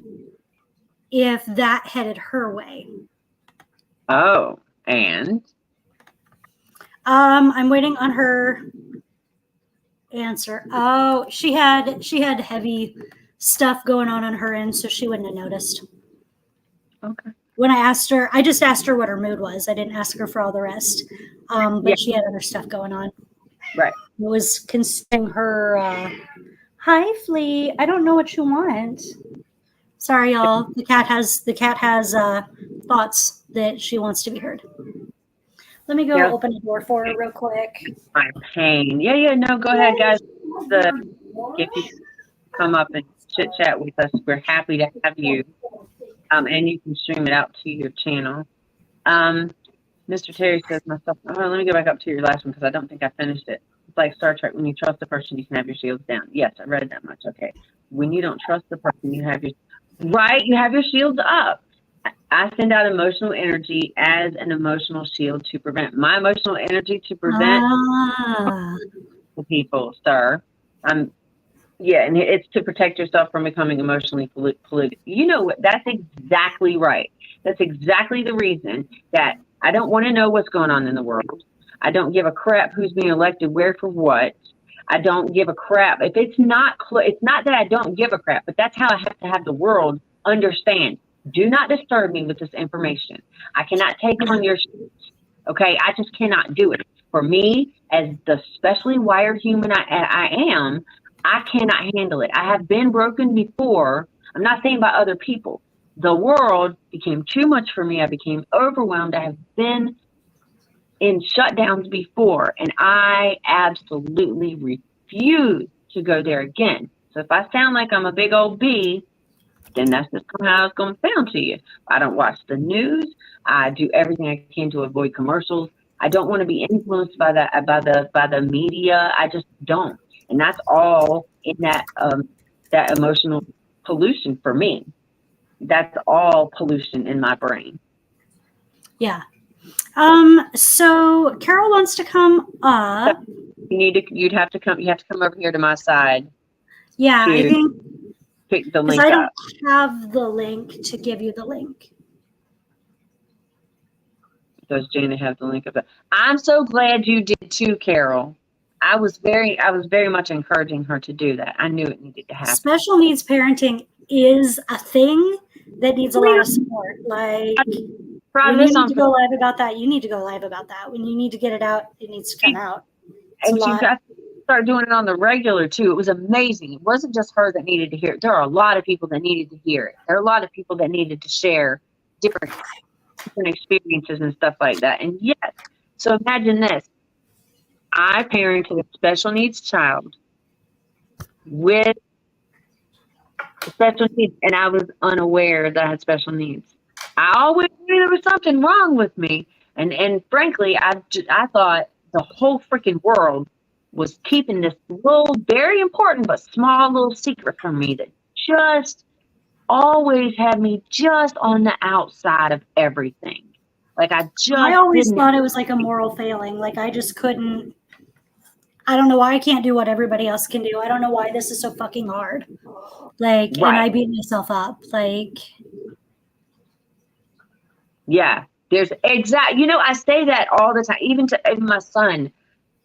if that headed her way. oh, and I'm waiting on her answer. Oh, she had heavy stuff going on her end, so she wouldn't have noticed. okay, When I asked her, I just asked her what her mood was. I didn't ask her for all the rest. But yeah, she had other stuff going on. right. It was considering her. Hi, Flea. I don't know what you want. Sorry, y'all. The cat has thoughts that she wants to be heard. Let me go Yeah, open the door for her real quick. my pain. Yeah, no, go ahead, guys. If you come up and chit chat with us, we're happy to have you. And you can stream it out to your channel. Mr. Terry says myself. Oh, let me go back up to your last one because I don't think I finished it. It's like Star Trek. When you trust the person, you can have your shields down. Yes, I read that much. Okay. When you don't trust the person, you have your shields up. I send out emotional energy as an emotional shield to prevent my emotional energy to prevent the people, sir. Yeah, and it's to protect yourself from becoming emotionally polluted. You know what? That's exactly right. That's exactly the reason that I don't want to know what's going on in the world. I don't give a crap who's being elected where for what. I don't give a crap. If it's not, it's not that I don't give a crap, but that's how I have to have the world understand. Do not disturb me with this information. I cannot take on your shit. Okay, I just cannot do it. For me, as the specially wired human I am, I cannot handle it. I have been broken before. I'm not saying by other people. The world became too much for me. I became overwhelmed. I have been in shutdowns before, and I absolutely refuse to go there again. So if I sound like I'm a big old bee, then that's just how it's going to sound to you. I don't watch the news. I do everything I can to avoid commercials. I don't want to be influenced by the media. I just don't, and that's all in that emotional pollution for me. That's all pollution in my brain. Yeah. So Carol wants to come up. You have to come over here to my side. Yeah, I think pick the link I don't up. have the link to give you the link. Does Janet have the link of it? I'm so glad you did too, Carol. I was very much encouraging her to do that. I knew it needed to happen. Special needs parenting is a thing that needs a lot of support. Like, when you need to go live about that, you need to go live about that. When you need to get it out, it needs to come out. And she got to start doing it on the regular too. It was amazing. It wasn't just her that needed to hear it. There are a lot of people that needed to hear it. There are a lot of people that needed to share different experiences and stuff like that. And yes, so imagine this. I parented a special needs child with special needs, and I was unaware that I had special needs. I always knew there was something wrong with me. And frankly, I thought the whole freaking world was keeping this little, very important, but small little secret from me that just always had me just on the outside of everything. Like I I just always didn't. thought it was like a moral failing. Like I just couldn't. I don't know why I can't do what everybody else can do. I don't know why this is so fucking hard. Like, and I Right. beat myself up. Like, Yeah. There's you know, I say that all the time, even to even my son.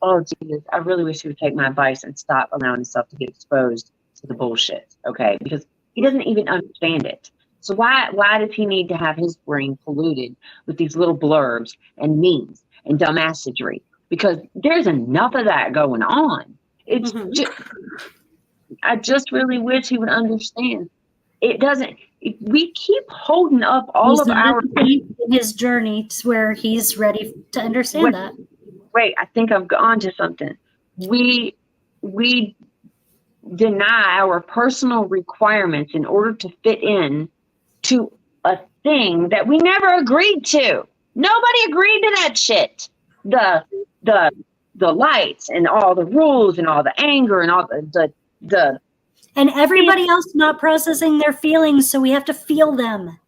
Oh Jesus, I really wish he would take my advice and stop allowing himself to get exposed to the bullshit. Okay. Because he doesn't even understand it. So why does he need to have his brain polluted with these little blurbs and memes and dumbassery? Because there's enough of that going on. It's mhm. just, I just really wish he would understand. It doesn't. We keep holding up all He's of not at our. the point in his journey to where he's ready to understand that. Wait, I think I've gone to something. We deny our personal requirements in order to fit in to a thing that we never agreed to. Nobody agreed to that shit. The the the lights and all the rules and all the anger and all the And everybody else not processing their feelings, so we have to feel them.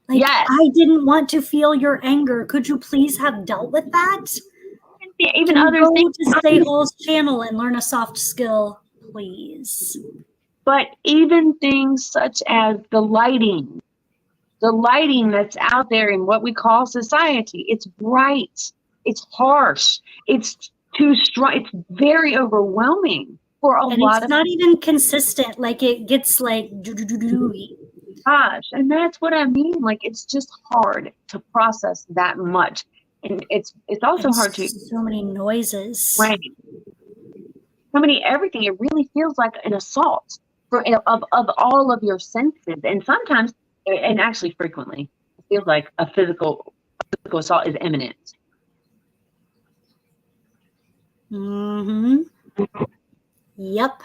Like, yes. I didn't want to feel your anger. Could you please have dealt with that? Even Can other you go things. to Stay All's channel and learn a soft skill, please? But even things such as the lighting that's out there in what we call society, it's bright, it's harsh, it's too strong, it's very overwhelming for a And lot it's of not even consistent. Like, it gets like, gosh, and that's what I mean. Like it's just hard to process that much, and it's also and hard to so many noises. explain. So many everything. It really feels like an assault of all of your senses, and sometimes, and actually frequently, it feels like a physical assault is imminent. Mm-hmm. Yep.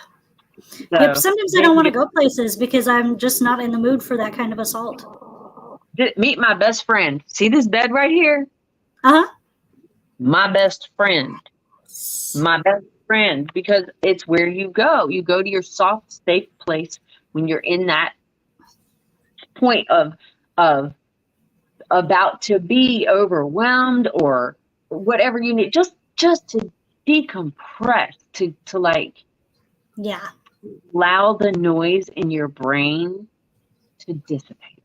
So, Yep. Sometimes I don't want to go places because I'm just not in the mood for that kind of assault. Meet my best friend. See this bed right here? Uh-huh. My best friend. My best friend, because it's where you go. You go to your soft, safe place when you're in that point of about to be overwhelmed or whatever you need, just to decompress, to like Yeah. allow the noise in your brain to dissipate.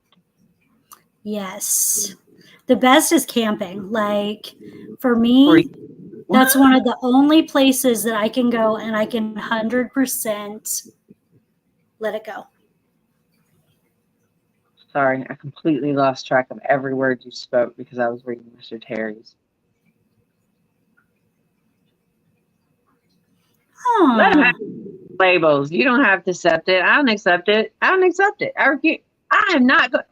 Yes. The best is camping. Like, for me, that's one of the only places that I can go and I can 100% let it go. Sorry, I completely lost track of every word you spoke because I was reading Mr. Terry's. Let him have labels. You don't have to accept it. I don't accept it. I don't accept it. I refuse. I am not going.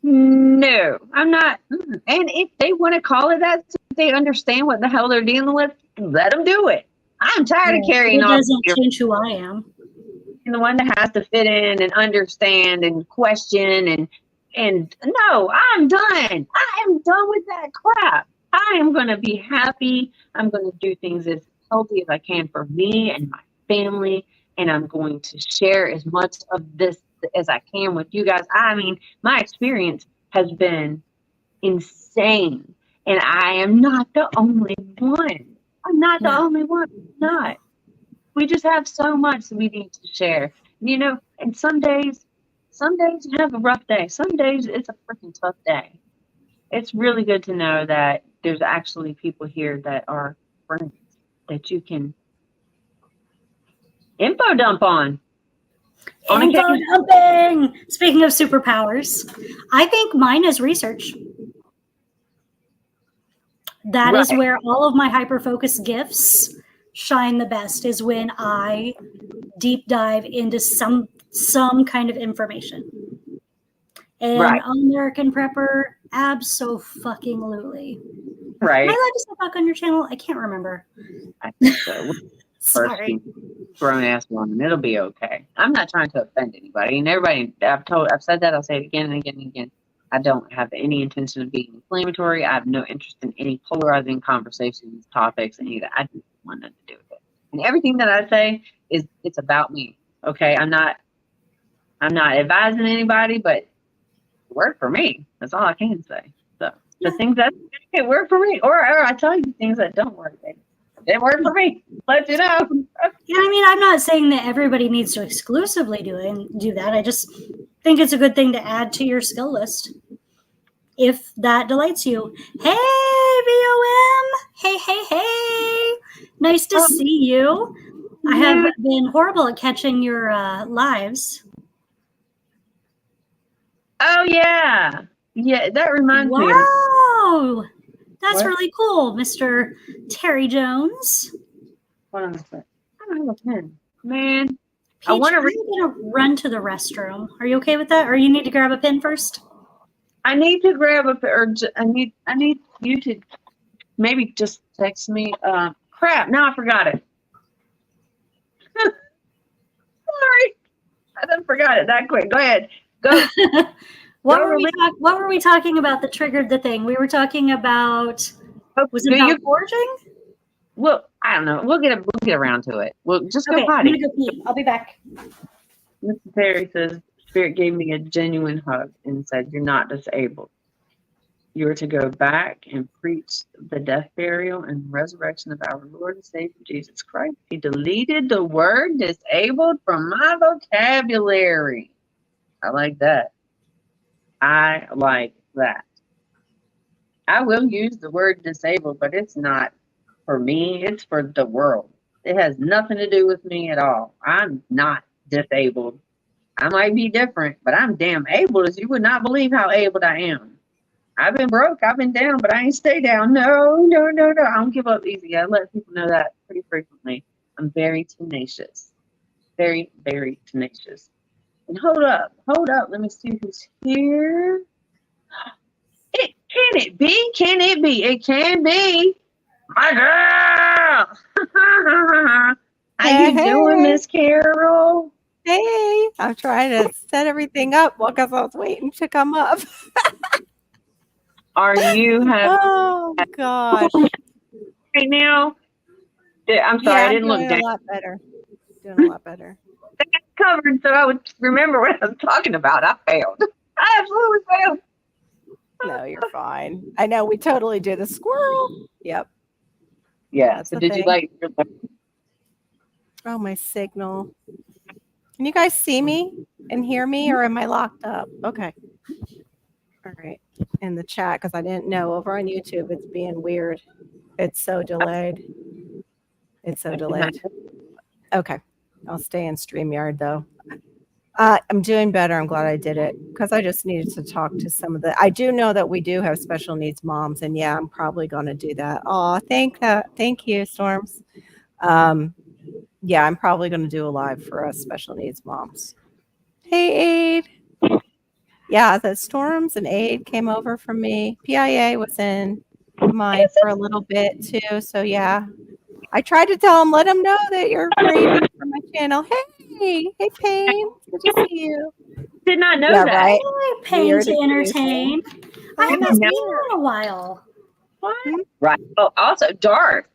No, I'm not. And if they want to call it that, so they understand what the hell they're dealing with, let them do it. I'm tired of carrying it all. doesn't change who I am. And the one that has to fit in and understand and question and no, I'm done. I am done with that crap. I am going to be happy. I'm going to do things as healthy as I can for me and my family. And I'm going to share as much of this as I can with you guys. I mean, my experience has been insane. And I am not the only one. I'm not the only one. I'm not. We just have so much that we need to share. You know, and some days you have a rough day. Some days it's a freaking tough day. It's really good to know that there's actually people here that are friends that you can info dump on. Info dumping! Speaking of superpowers, I think mine is research. That is where all of my hyper-focused gifts shine the best, is when I deep dive into some kind of information. And All-American Prepper, abso-fucking-lutely. Right. Am I allowed to step back on your channel? I can't remember. I think so. Sorry. Grown ass woman. It'll be okay. I'm not trying to offend anybody. And everybody, I've said that, I'll say it again and again and again. I don't have any intention of being inflammatory. I have no interest in any polarizing conversations, topics, any of that. I just want nothing to do with it. And everything that I say it's about me. Okay. I'm not advising anybody, but it worked for me. That's all I can say. So the things that work for me, or I tell you things that don't work. It worked for me. Let you know. Yeah, I mean, I'm not saying that everybody needs to exclusively do that. I just think it's a good thing to add to your skill list if that delights you. Hey, VOM! Hey! Nice to see you. I have been horrible at catching your lives. Oh yeah, that reminds me. Wow, that's really cool, Mr. Terry Jones. Hold on a second. I don't have a pen, man. Peach, I want to. I'm gonna run to the restroom. Are you okay with that, or you need to grab a pen first? I need to grab a, or I need you to maybe just text me. Crap! Now I forgot it. Sorry, I done forgot it that quick. Go ahead. Go. What were we talking about that triggered the thing? We were talking about. Was it about forging? Well, I don't know. We'll get around to it. Well, just go potty. I'm gonna go pee. I'll be back. Mr. Terry says, Spirit gave me a genuine hug and said, "You're not disabled. You are to go back and preach the death, burial, and resurrection of our Lord and Savior Jesus Christ." He deleted the word disabled from my vocabulary. I like that. I like that. I will use the word disabled, but it's not for me. It's for the world. It has nothing to do with me at all. I'm not disabled. I might be different, but I'm damn able as you would not believe how able I am. I've been broke, I've been down, but I ain't stay down. No. I don't give up easy. I let people know that pretty frequently. I'm very tenacious. Very, very tenacious. And hold up. Let me see who's here. Can it be? It can be. My girl. How you doing, Miss Carol? Hey, I'm trying to set everything up because I was waiting to come up. Are you having? Oh gosh! Right now, I'm sorry, I didn't look down. Doing a lot better. That's covered, so I would remember what I was talking about. I failed. I absolutely failed. No, you're fine. I know we totally do the squirrel. Yep. Yeah. That's So did you like? Oh, my signal. Can you guys see me and hear me, or am I locked up? Okay. All right. In the chat, because I didn't know over on YouTube, it's being weird. It's so delayed. Okay. I'll stay in StreamYard though. I'm doing better. I'm glad I did it because I just needed to talk to some of I do know that we do have special needs moms, and yeah, I'm probably going to do that. Oh, thank you, Storms. Yeah, I'm probably going to do a live for us special needs moms. Hey, Aid. Yeah, the Storms and Aid came over from me. PIA was in mine for a little bit too. So yeah, I tried to tell them, let them know that you're raving for my channel. Hey, Payne. Good to see you. Did not know that. Right? Hey, Payne to entertain. I haven't seen you in a while. What? Right. Oh, also Darth.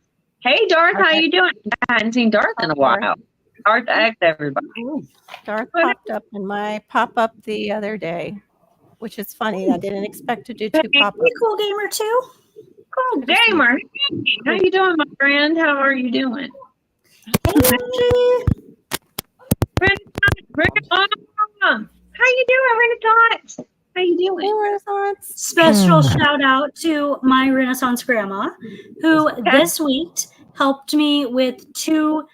Hey, Darth, how you doing? I hadn't seen Darth in a while. Darth asked everybody. Darth popped up in my pop-up the other day, which is funny. I didn't expect to do 2 pop-ups. Hey, Cool Gamer too. Cool Gamer. Hey, how you doing, my friend? How are you doing? Hey, Renaissance. How you doing, Renaissance? How you doing? Hey, Renaissance. special shout out to my Renaissance grandma, who this week helped me with 2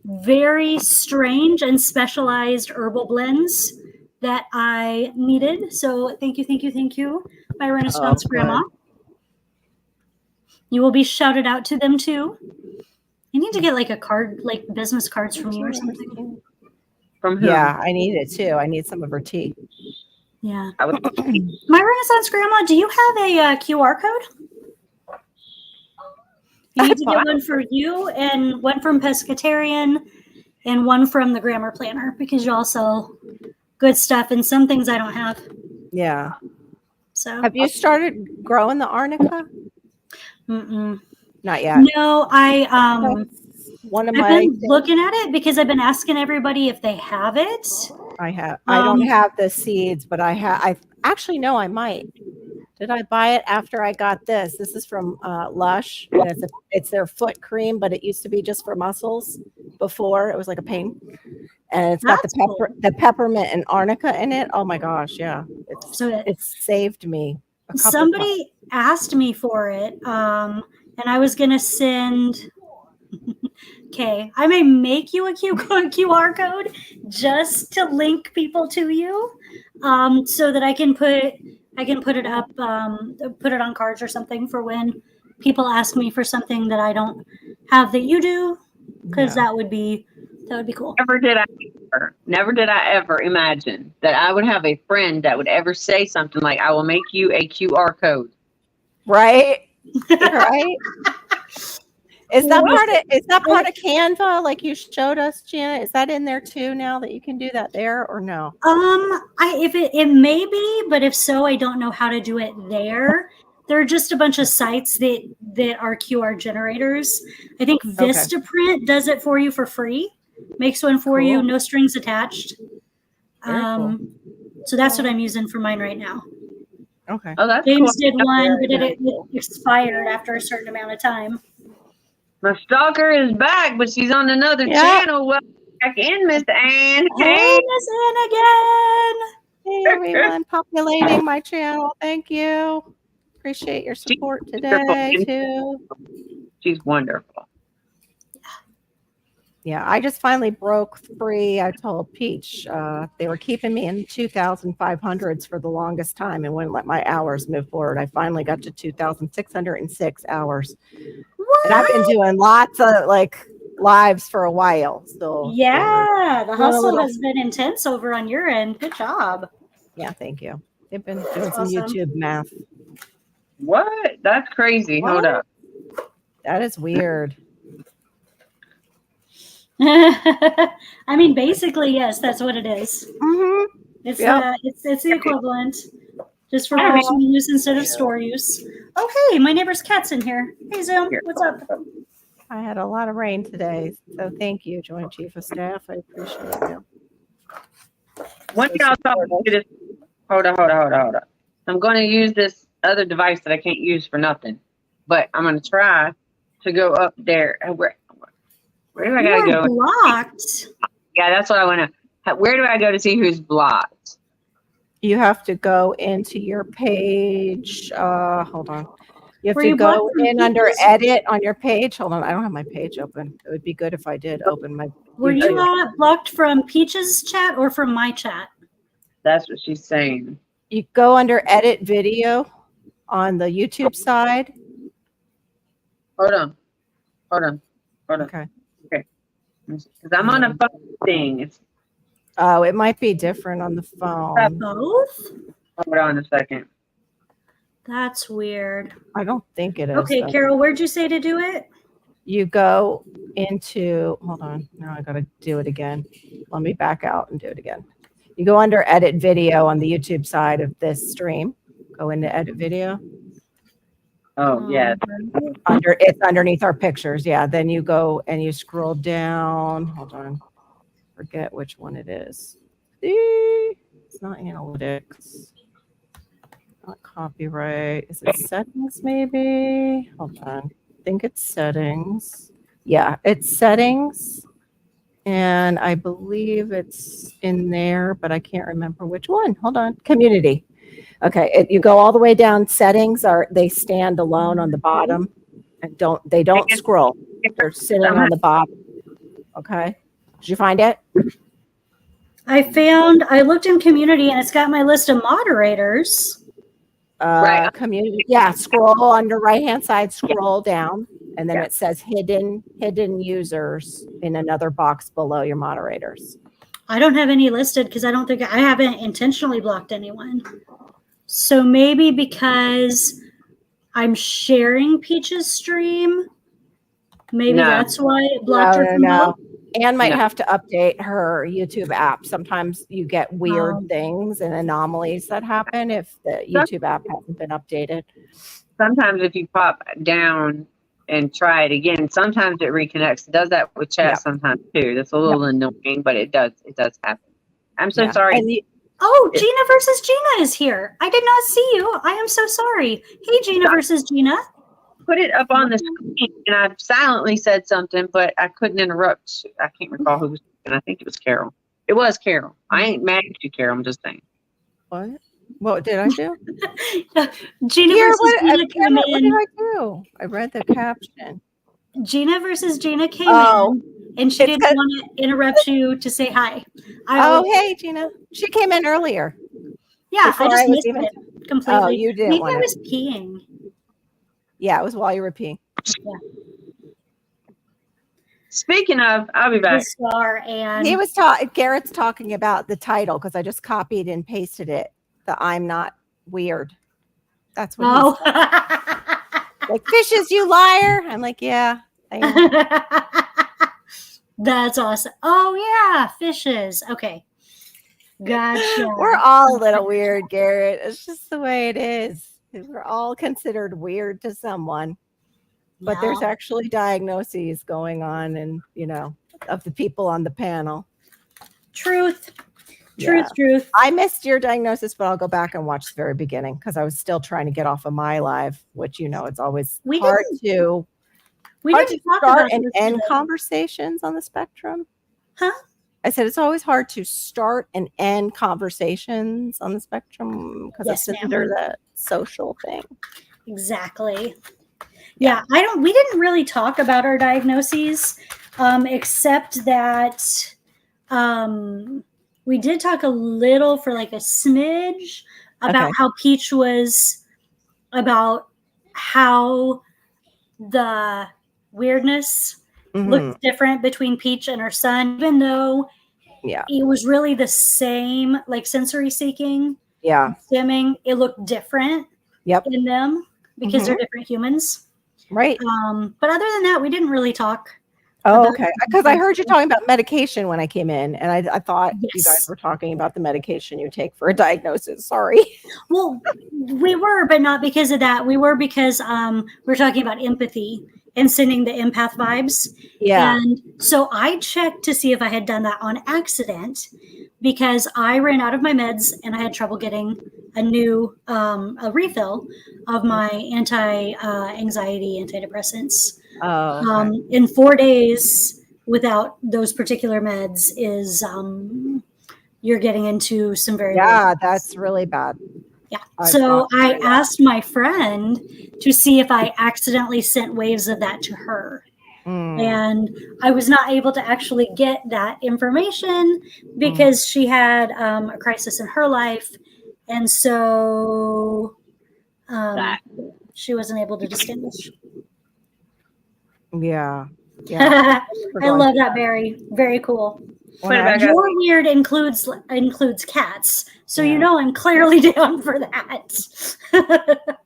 very strange and specialized herbal blends that I needed. So thank you, my Renaissance grandma. You will be shouted out to them too. You need to get like a card, like business cards from you or something. From who? Yeah, I need it too. I need some of her tea. Yeah. My Renaissance grandma, do you have a QR code? You need to get one for you and one from Pescatarian and one from the Grammar Planner because you all sell good stuff and some things I don't have. Yeah. So Have you started growing the arnica? mm-mm. Not yet. No, That's one of I've my been looking at it because I've been asking everybody if they have it. I don't have the seeds, but I actually no, I might. Did I buy it after I got this? This is from Lush, and it's their foot cream, but it used to be just for muscles before. It was like a pain, and it's got That's cool. the peppermint and arnica in it. Oh my gosh, yeah, So it's saved me a couple times. somebody asked me for it, and I was gonna send. Okay, I may make you a QR code just to link people to you, so that I can put it up, put it on cards or something for when people ask me for something that I don't have that you do, because that would be cool. Never did I ever imagine that I would have a friend that would ever say something like, I will make you a QR code. Right? Right? Is that part of Canva, like you showed us, Janet? Is that in there too now that you can do that there, or no? If it may be, but if so, I don't know how to do it there. There are just a bunch of sites that are QR generators. I think Vistaprint does it for you for free. Makes one for you, no strings attached. Cool. So that's what I'm using for mine right now. Okay. Oh, that's James cool. did one, but it expired after a certain amount of time. My stalker is back, but she's on another channel. Welcome back in, Miss Ann. Hey, Miss Ann again. Hey, everyone, populating my channel. Thank you. Appreciate your support today, too. She's wonderful. Yeah, I just finally broke free. I told Peach they were keeping me in 2,500s for the longest time and wouldn't let my hours move forward. I finally got to 2,606 hours. What? And I've been doing lots of lives for a while. So yeah, the hustle has been intense over on your end. Good job. Yeah, thank you. They've been doing some YouTube math. What? That's crazy. What? Hold up. That is weird. I mean, basically, yes, that's what it is. Mm-hmm. It's the equivalent, just for personal use instead of store use. Oh, hey, my neighbor's cat's in here. Hey, Zoom, what's up? I had a lot of rain today, so thank you, Joint Chief of Staff. I appreciate you. When y'all talking to this? Hold on. I'm going to use this other device that I can't use for nothing, but I'm going to try to go up there. Where do I gotta go? Blocked. Yeah, that's what I want to. Where do I go to see who's blocked? You have to go into your page. Hold on. You have to go in under edit on your page. Hold on. I don't have my page open. It would be good if I did open my. Were you blocked from Peach's chat or from my chat? That's what she's saying. You go under edit video on the YouTube side. Hold on. Okay. Because I'm on a phone thing. Oh, it might be different on the phone. Both? Hold on a second. That's weird. I don't think it is. Okay, though. Carol, where'd you say to do it? You go into, hold on. Now I got to do it again. Let me back out and do it again. You go under edit video on the YouTube side of this stream. Go into edit video. Oh, yeah. It's underneath our pictures. Yeah. Then you go and you scroll down. Hold on. Forget which one it is. It's not analytics. Not copyright. Is it settings maybe? Hold on. I think it's settings. Yeah, it's settings. And I believe it's in there, but I can't remember which one. Hold on. Community. Okay, you go all the way down. Settings they stand alone on the bottom, and they don't scroll. They're sitting on the bottom. Okay, did you find it? I looked in community and it's got my list of moderators. Right. Community. Yeah, scroll on the right hand side. Scroll down, and then it says hidden users in another box below your moderators. I don't have any listed because I haven't intentionally blocked anyone. So maybe because I'm sharing Peach's stream, maybe that's why it blocked her from both. Anne might No. have to update her YouTube app. Sometimes you get weird Oh. things and anomalies that happen if the YouTube app hasn't been updated. Sometimes if you pop down and try it again, sometimes it reconnects. It does that with chat Yep. sometimes too. That's a little annoying, but it does happen. I'm so Yeah. sorry. And Oh, Gina versus Gina is here. I did not see you. I am so sorry. Hey, Gina versus Gina. Put it up on the screen, and I silently said something, but I couldn't interrupt. I can't recall who was speaking. I think it was Carol. It was Carol. I ain't mad at you, Carol. I'm just saying. what did I do? Gina Here, versus Gina came what did in. I do? I read the caption. Gina versus Gina came Oh. in, and she didn't want to interrupt you to say hi. Hey, Gina. She came in earlier. Yeah, I before just I was missed even- it completely. Oh, you didn't Maybe want I it. was peeing. Yeah, it was while you were peeing. Speaking of, I'll be back. Bizarre, and He was Garrett's talking about the title because I just copied and pasted it. The I'm not weird. That's what he's like. Fishes, you liar. I'm like, yeah. I am. That's awesome. Oh yeah, fishes. Okay, gotcha. We're all a little weird, Garrett. It's just the way it is. We're all considered weird to someone. But there's Yeah. actually diagnoses going on, and of the people on the panel. Truth. Yeah. Truth. I missed your diagnosis, but I'll go back and watch the very beginning because I was still trying to get off of my live, which it's always We hard to talk start about and this end today. conversations on the spectrum. Huh? I said it's always hard to start and end conversations on the spectrum because Yes, it's considered a social thing. Exactly. Yeah, we didn't really talk about our diagnoses, except that we did talk a little for like a smidge about how Peach was, about how the weirdness looked different between Peach and her son, even though it was really the same, like sensory seeking, stimming. It looked different in them because they're different humans. Right. But other than that, we didn't really talk. Oh, okay. Because I heard you talking about medication when I came in, and I thought you guys were talking about the medication you take for a diagnosis. Sorry. Well, we were, but not because of that. We were because we're talking about empathy and sending the empath vibes. Yeah. And so I checked to see if I had done that on accident because I ran out of my meds and I had trouble getting a new a refill of my anti-anxiety antidepressants. Oh, okay. In 4 days without those particular meds is you're getting into some very that's really bad. Yeah. So I asked my friend to see if I accidentally sent waves of that to her. And I was not able to actually get that information because she had a crisis in her life. And so she wasn't able to distinguish. Yeah. I love that, Barry. Very cool. Your weird includes cats. So I'm clearly down for that.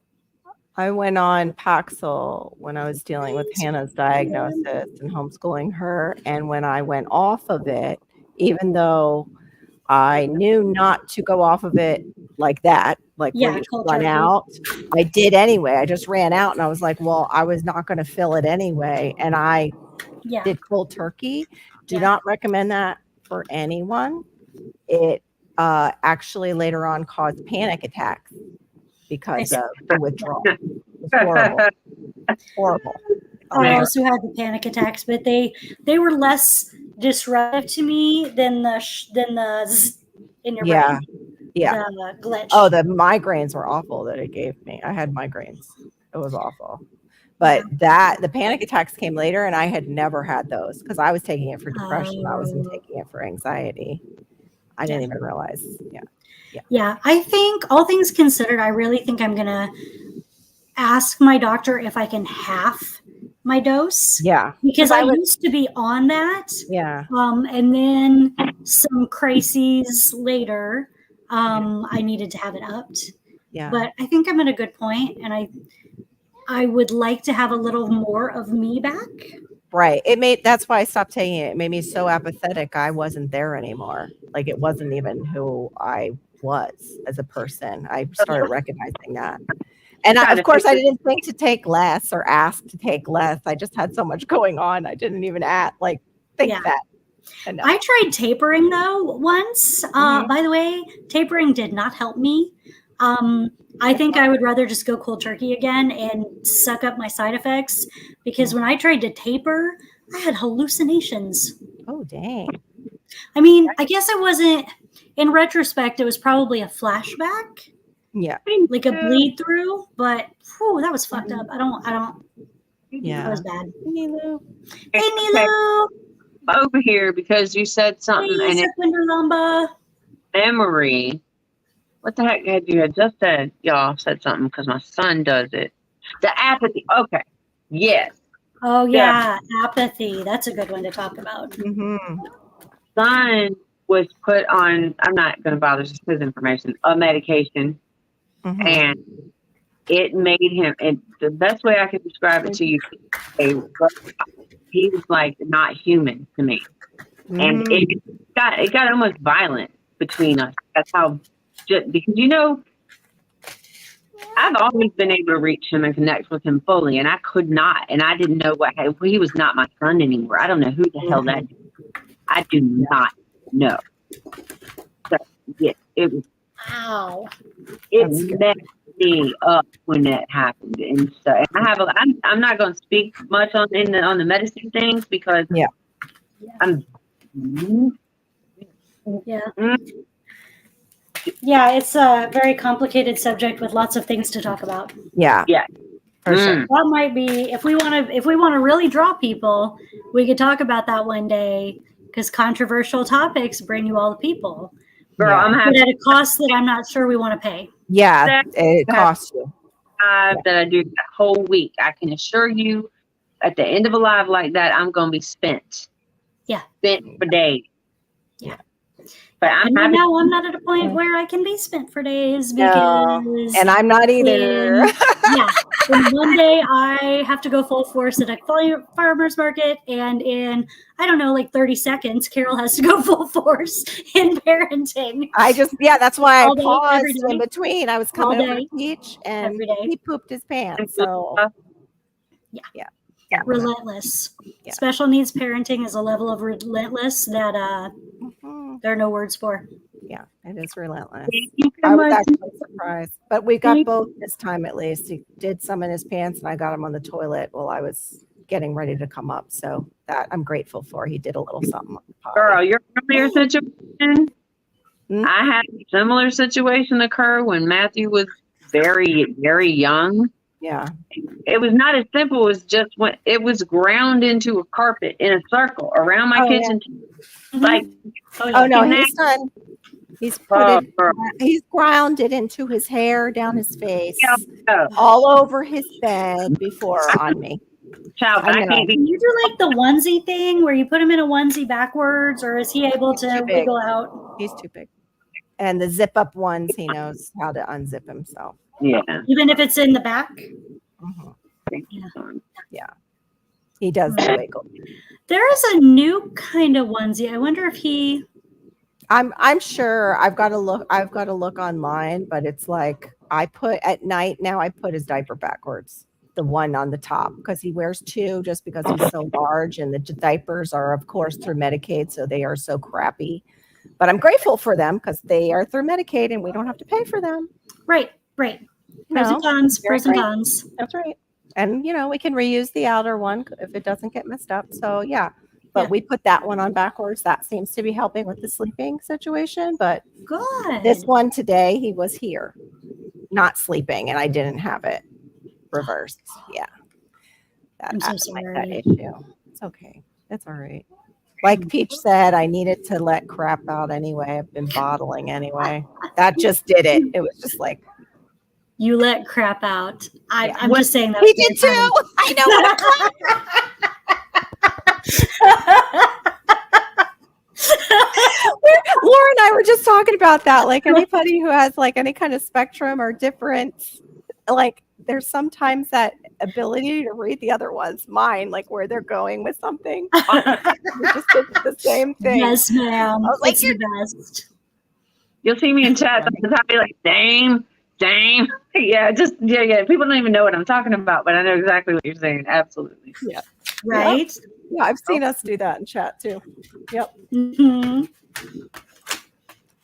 I went on Paxil when I was dealing with Hannah's diagnosis and homeschooling her. And when I went off of it, even though I knew not to go off of it like that, like when you run out, I did anyway. I just ran out and I was like, well, I was not going to fill it anyway. And I did cold turkey. Do not recommend that for anyone. It actually later on caused panic attacks because of the withdrawal. It was horrible. I also had the panic attacks, but they were less disruptive to me than the zzz in your brain. Yeah. The glitch. Oh, the migraines were awful that it gave me. I had migraines. It was awful. But the panic attacks came later, and I had never had those because I was taking it for depression. I wasn't taking it for anxiety. I didn't even realize. Yeah. I think, all things considered, I really think I'm going to ask my doctor if I can half my dose. Yeah. Because I used to be on that. Yeah. And then some crises later, I needed to have it upped. Yeah. But I think I'm at a good point, and I would like to have a little more of me back. Right. That's why I stopped taking it. It made me so apathetic. I wasn't there anymore. Like it wasn't even who I was as a person. I started recognizing that. And of course, I didn't think to take less or ask to take less. I just had so much going on. I didn't even think that. I tried tapering though once. By the way, tapering did not help me. I think I would rather just go cold turkey again and suck up my side effects, because when I tried to taper, I had hallucinations. Oh, dang. I mean, I guess it wasn't, in retrospect, it was probably a flashback. Yeah. Like a bleed through, but that was fucked up. I don't. Yeah. That was bad. Hey, Nilu. Hey, Nilu. Over here, because you said something Hey, and Lamba. memory. What the heck had you had just said? Y'all said something because my son does it. The apathy. Okay. Yes. Oh yeah, apathy. That's a good one to talk about. Mm-hmm. Son was put on, I'm not going to bother, just his information, a medication. Mm-hmm. And it made him, and the best way I could describe it to you, he was like not human to me. And it got almost violent between us. That's how, because I've always been able to reach him and connect with him fully, and I could not, and I didn't know he was not my son anymore. I don't know who the hell that is. I do not know. So, yeah, it was. Wow. It messed me up when that happened, and so and I'm not going to speak much on the medicine things because I'm. Yeah, it's a very complicated subject with lots of things to talk about. Yeah. For sure. That might be, if we want to really draw people, we could talk about that one day, because controversial topics bring you all the people. Girl, I'm happy. But at a cost that I'm not sure we want to pay. Yeah, it costs you. That I do that whole week. I can assure you, at the end of a live like that, I'm going to be spent. Yeah. Spent for days. Yeah. But I'm happy. Now I'm not at a point where I can be spent for days, because and I'm not either. And one day I have to go full force at a farmer's market, and in 30 seconds, Carol has to go full force in parenting. That's why I All day, paused every day. in between. I was coming over to teach, and he pooped his pants. So yeah. Relentless. Yeah. Special needs parenting is a level of relentless that there are no words for. Yeah, it is relentless. I was actually surprised, but we got both this time at least. He did some in his pants, and I got him on the toilet while I was getting ready to come up. So that I'm grateful for. He did a little something. Girl, your earlier situation, I had a similar situation occur when Matthew was very, very young. Yeah. It was not as simple as just when it was ground into a carpet in a circle around my kitchen. Yeah. He's done. He's put he's ground it into his hair, down his face, all over his bed before on me. Child, I can't be. Can you do like the onesie thing where you put him in a onesie backwards, or is he able to wiggle out? He's too big. And the zip up ones, he knows how to unzip himself. Yeah. Even if it's in the back? Yeah. He does the wiggle. There is a new kind of onesie. I wonder if he... I'm sure I've got to look online, but it's like I put at night now I put his diaper backwards, the one on the top, because he wears two just because he's so large, and the diapers are of course through Medicaid, so they are so crappy. But I'm grateful for them because they are through Medicaid and we don't have to pay for them. Right. Pros and cons. That's right. And we can reuse the outer one if it doesn't get messed up. So but we put that one on backwards. That seems to be helping with the sleeping situation. But good. This one today, he was here, not sleeping, and I didn't have it reversed. Yeah. I'm so sorry. That issue. It's okay. It's all right. Like Peach said, I needed to let crap out anyway. I've been bottling anyway. That just did it. It was just like, you let crap out. I'm just saying that. He did too. I know. Laura and I were just talking about that. Like anybody who has like any kind of spectrum or different, like there's sometimes that ability to read the other one's mind, like where they're going with something. It just did the same thing. Yes, ma'am. I was like, It's the best. You'll see me in chat. I'll be like, dame. Yeah, yeah. People don't even know what I'm talking about, but I know exactly what you're saying. Absolutely. Yeah. Right? Yeah, I've seen us do that in chat too. Yep. Mm-hmm.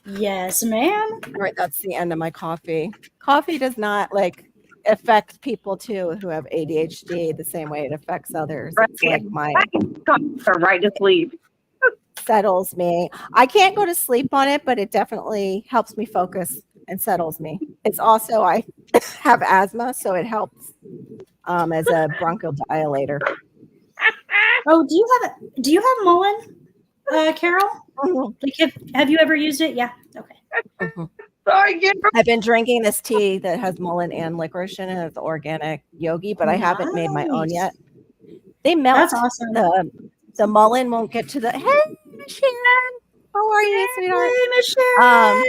Yes, ma'am. All right, that's the end of my coffee. Coffee does not affect people too who have ADHD the same way it affects others. Right. It's like my Right to sleep. settles me. I can't go to sleep on it, but it definitely helps me focus and settles me. It's also I have asthma, so it helps as a bronchodilator. Oh, do you have Mullen, Carol? Like, have you ever used it? Yeah. Okay. Sorry, I've been drinking this tea that has mullein and licorice in it. It's organic yogi, but I haven't made my own yet. They melt. That's awesome. The mullein won't get to the. Hey, Sharon, how are you, sweetheart? Hey, Miss Sharon.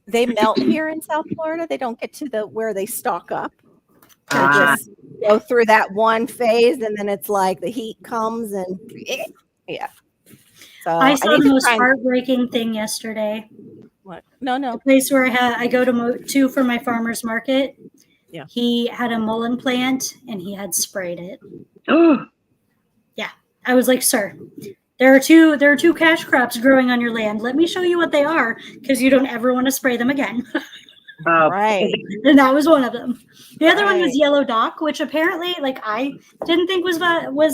They melt here in South Florida. They don't get to where they stock up. They just go through that one phase, and then it's like the heat comes and yeah. So I saw the most heartbreaking thing yesterday. What? No. The place where I go to for my farmer's market. Yeah. He had a mullein plant and he had sprayed it. Oh. Yeah. I was like, sir, there are two cash crops growing on your land. Let me show you what they are, because you don't ever want to spray them again. Right. And that was one of them. The other one was yellow dock, which apparently, like, I didn't think was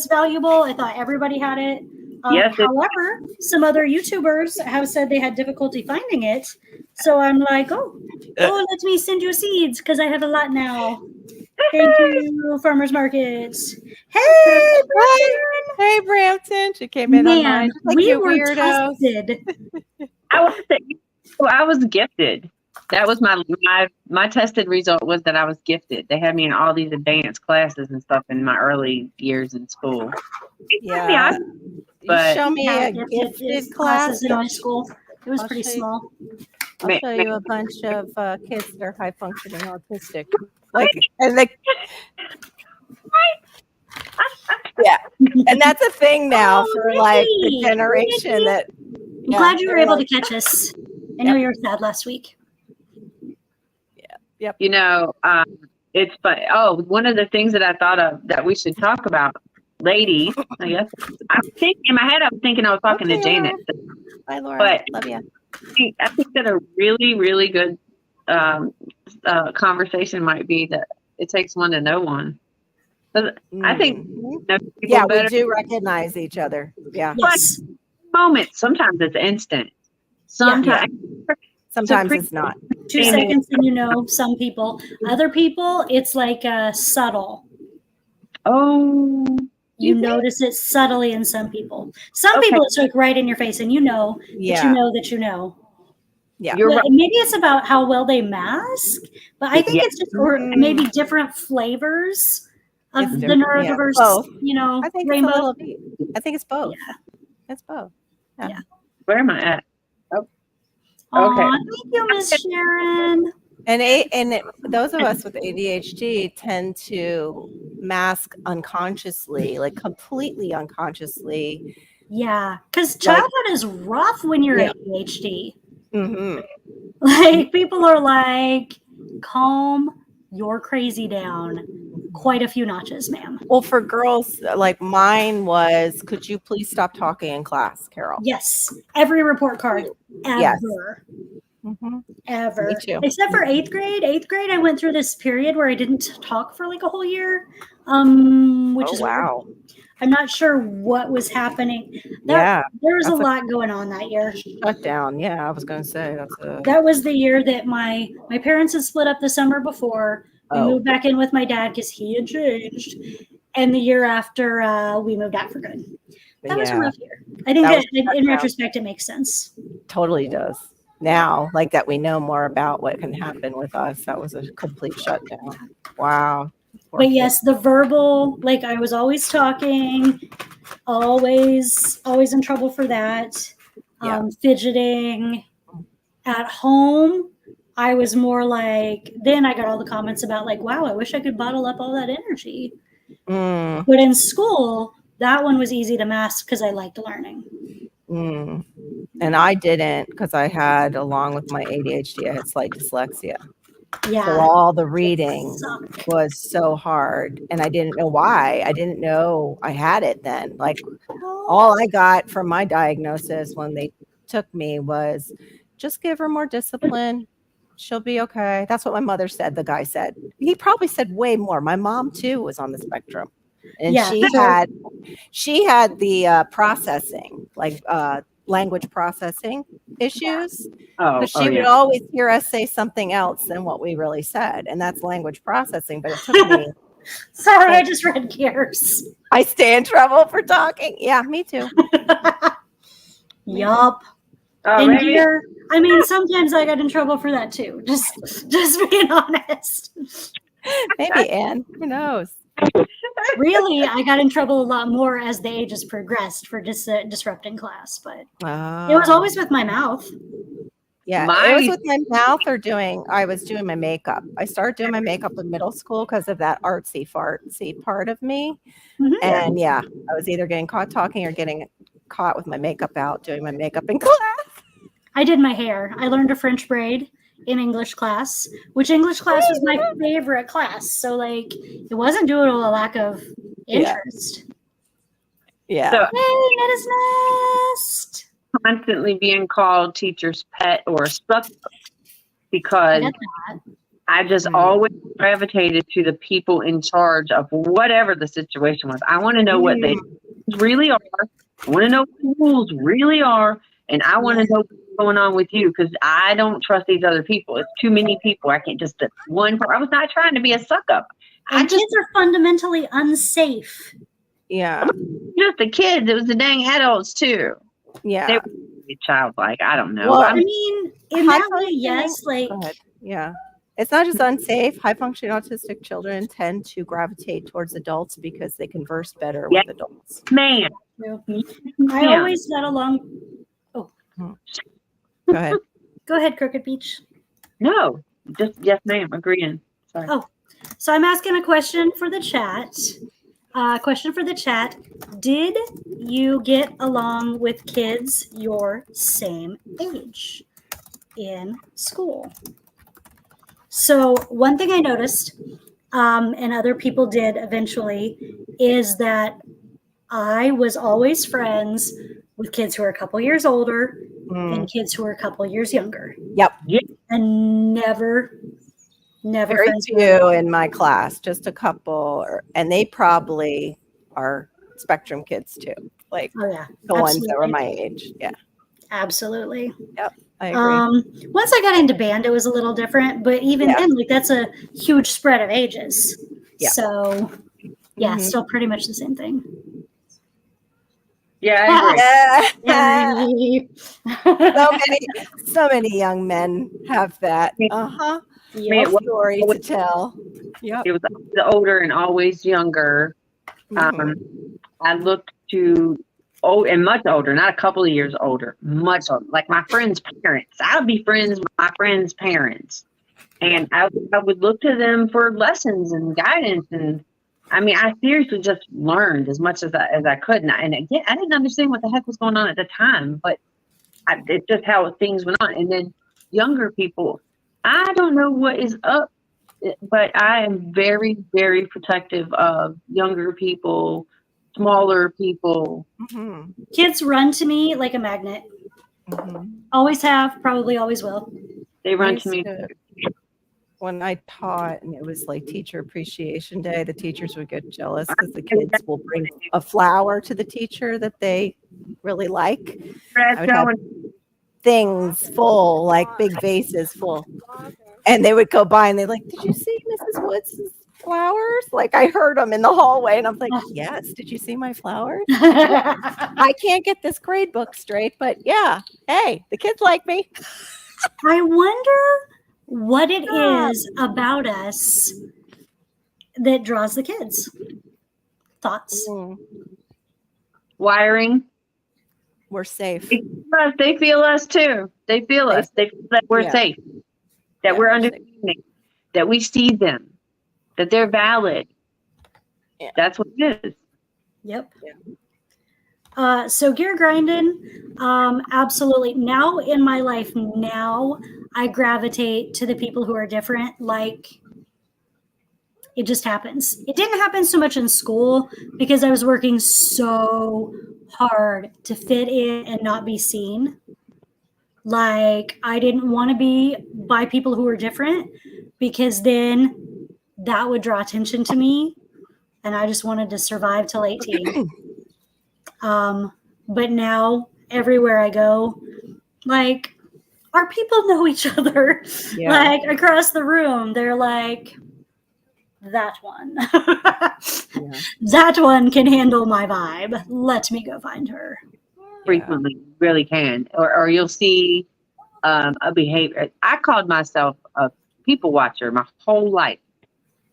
valuable. I thought everybody had it. Yes. However, some other YouTubers have said they had difficulty finding it. So I'm like, let me send you seeds, because I have a lot now. Thank you, farmers markets. Hey, Brampton! Hey, Brampton. She came in on mine. Like, we you were weirdos. tested. I was gifted. That was my tested result was that I was gifted. They had me in all these advanced classes and stuff in my early years in school. Yeah. But show me a gifted gifted classes class in high school. It was pretty small. I'll show you a bunch of kids that are high functioning autistic. Yeah, and that's a thing now for like the generation that. I'm glad you were able to catch us. I know you were sad last week. Yeah. Yep. You know, it's fun. Oh, one of the things that I thought of that we should talk about, ladies. I guess I think in my head I was thinking I was talking to Janet. Bye, Laura. But love you. I think that a really, really good conversation might be that it takes one to know one. I think we do recognize each other. Yeah. Yes. Moments. Sometimes it's instant. Sometimes it's not. 2 seconds and you know some people. Other people, it's like subtle. Oh. You notice it subtly in some people. Some people it's like right in your face, and you know that you know that you know. Yeah. You're right. Maybe it's about how well they mask, but I think it's just or maybe different flavors of the neurodiverse, I think rainbow. I think it's both. Yeah. It's both. Yeah. Where am I at? Oh. Okay. Thank you, Miss Sharon. And those of us with ADHD tend to mask unconsciously, like completely unconsciously. Yeah, because childhood is rough when you're ADHD. Mm-hmm. Like, people are like, calm your crazy down quite a few notches, ma'am. Well, for girls, like mine was, could you please stop talking in class, Carol? Yes. Every report card ever. Yes. Mm-hmm. Ever. Me too. Except for 8th grade. 8th grade, I went through this period where I didn't talk for like a whole year. Which is wow. I'm not sure what was happening. There was a lot going on that year. Shut down. Yeah, I was going to say that was the year that my parents had split up the summer before. We moved back in with my dad because he had changed. And the year after, we moved out for good. That was a rough year. I think that in retrospect, it makes sense. Totally does. Now, like that we know more about what can happen with us. That was a complete shutdown. Wow. But yes, the verbal, like I was always talking, always in trouble for that. Fidgeting. At home, I was more like, then I got all the comments about like, wow, I wish I could bottle up all that energy. Mm, But in school, that one was easy to master because I liked learning. mm. And I didn't, because I had, along with my ADHD, I had slight dyslexia. Yeah. So all the reading Suck. was so hard, and I didn't know why. I didn't know I had it then. Like, all I got from my diagnosis when they took me was just give her more discipline. She'll be okay. That's what my mother said. The guy said. He probably said way more. My mom too was on the spectrum, and Yeah, she had the processing, like language processing issues. Oh, But she would always hear us say something else than what we really said, and that's language processing. But it took me. Sorry, I just read gears. I stay in trouble for talking. Yeah, me too. Yup. Oh, And maybe. here, I mean, sometimes I got in trouble for that too. Just being honest. Maybe, Anne. Who knows? Really, I got in trouble a lot more as the ages progressed for disrupting class, but it was always with my mouth. Yeah, it was with my mouth or I was doing my makeup. I started doing my makeup in middle school because of that artsy fartsy part of me. Mhm. And yeah, I was either getting caught talking or getting caught with my makeup out, doing my makeup in class. I did my hair. I learned a French braid in English class, which English class was my favorite class. So like, it wasn't due to a lack of interest. Yeah. So, Hey, Ned is Nest. constantly being called teacher's pet or suck because I just always gravitated to the people in charge of whatever the situation was. I want to know what they really are. I want to know what the rules really are. And I want to know what's going on with you because I don't trust these other people. It's too many people. I can't just one. I was not trying to be a suck up. And kids are fundamentally unsafe. Yeah. Just the kids. It was the dang adults too. Yeah. They were childlike. I don't know. Well, I mean, in that way, yes. Like, yeah. It's not just unsafe. High functioning autistic children tend to gravitate towards adults because they converse better with adults. Man. I always got along. Oh. Go ahead. Go ahead, Crooked Beach. No. Just yes, ma'am. Agreeing. Sorry. Oh. So I'm asking a question for the chat. Did you get along with kids your same age in school? So one thing I noticed, and other people did eventually, is that I was always friends with kids who are a couple years older and kids who are a couple years younger. Yep. And never Very few in my class, just a couple, and they probably are spectrum kids too, like the ones that were my age. Yeah, absolutely. Yep, I agree. Once I got into band, it was a little different, but even then, like that's a huge spread of ages. Yeah. So, yeah, still pretty much the same thing. Yeah, I agree. so many young men have that. Story to tell. Yep. It was older and always younger. I looked to and much older, not a couple of years older, much older, like my friends' parents. I would be friends with my friends' parents, and I would look to them for lessons and guidance. And I mean, I seriously just learned as much as I could. And again, I didn't understand what the heck was going on at the time, but it's just how things went on. And then younger people, I don't know what is up, but I am very, very protective of younger people, smaller people. Kids run to me like a magnet. Always have, probably always will. They run to me. When I taught and it was like Teacher Appreciation Day, the teachers would get jealous because the kids will bring a flower to the teacher that they really like. I would have things full, like big vases full. And they would go by and they're like, "Did you see Mrs. Woods' flowers?" Like I heard them in the hallway and I'm like, "Yes, did you see my flowers?" I can't get this grade book straight, but yeah, hey, the kids like me. I wonder what it is about us that draws the kids. Thoughts? Wiring. We're safe. They feel us too. They feel us. They feel that we're safe. that Yeah, we're understanding, that we see them, that they're valid. Yeah. That's what it is. Yep. So gear grinding, absolutely. Now in my life, now I gravitate to the people who are different. Like, it just happens. It didn't happen so much in school because I was working so hard to fit in and not be seen. Like, I didn't want to be by people who were different because then that would draw attention to me, and I just wanted to survive till 18. But now everywhere I go, like, our people know each other. Yeah. Like, across the room, they're like, that one. Yeah. That one can handle my vibe. Let me go find her. Frequently, really can. Or you'll see a behavior. I called myself a people watcher my whole life.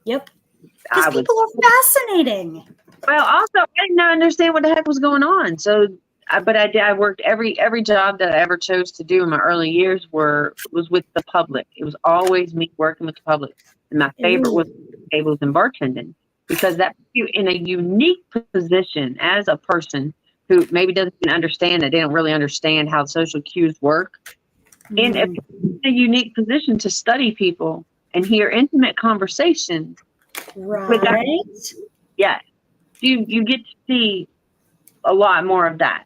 Yep. Because people are fascinating. Well, also, I didn't understand what the heck was going on. So, I worked every job that I ever chose to do in my early years was with the public. It was always me working with the public. And my favorite was tables and bartending, because that puts you in a unique position as a person who maybe doesn't even understand that they don't really understand how social cues work. In a unique position to study people and hear intimate conversations. Right. Yeah. You get to see a lot more of that.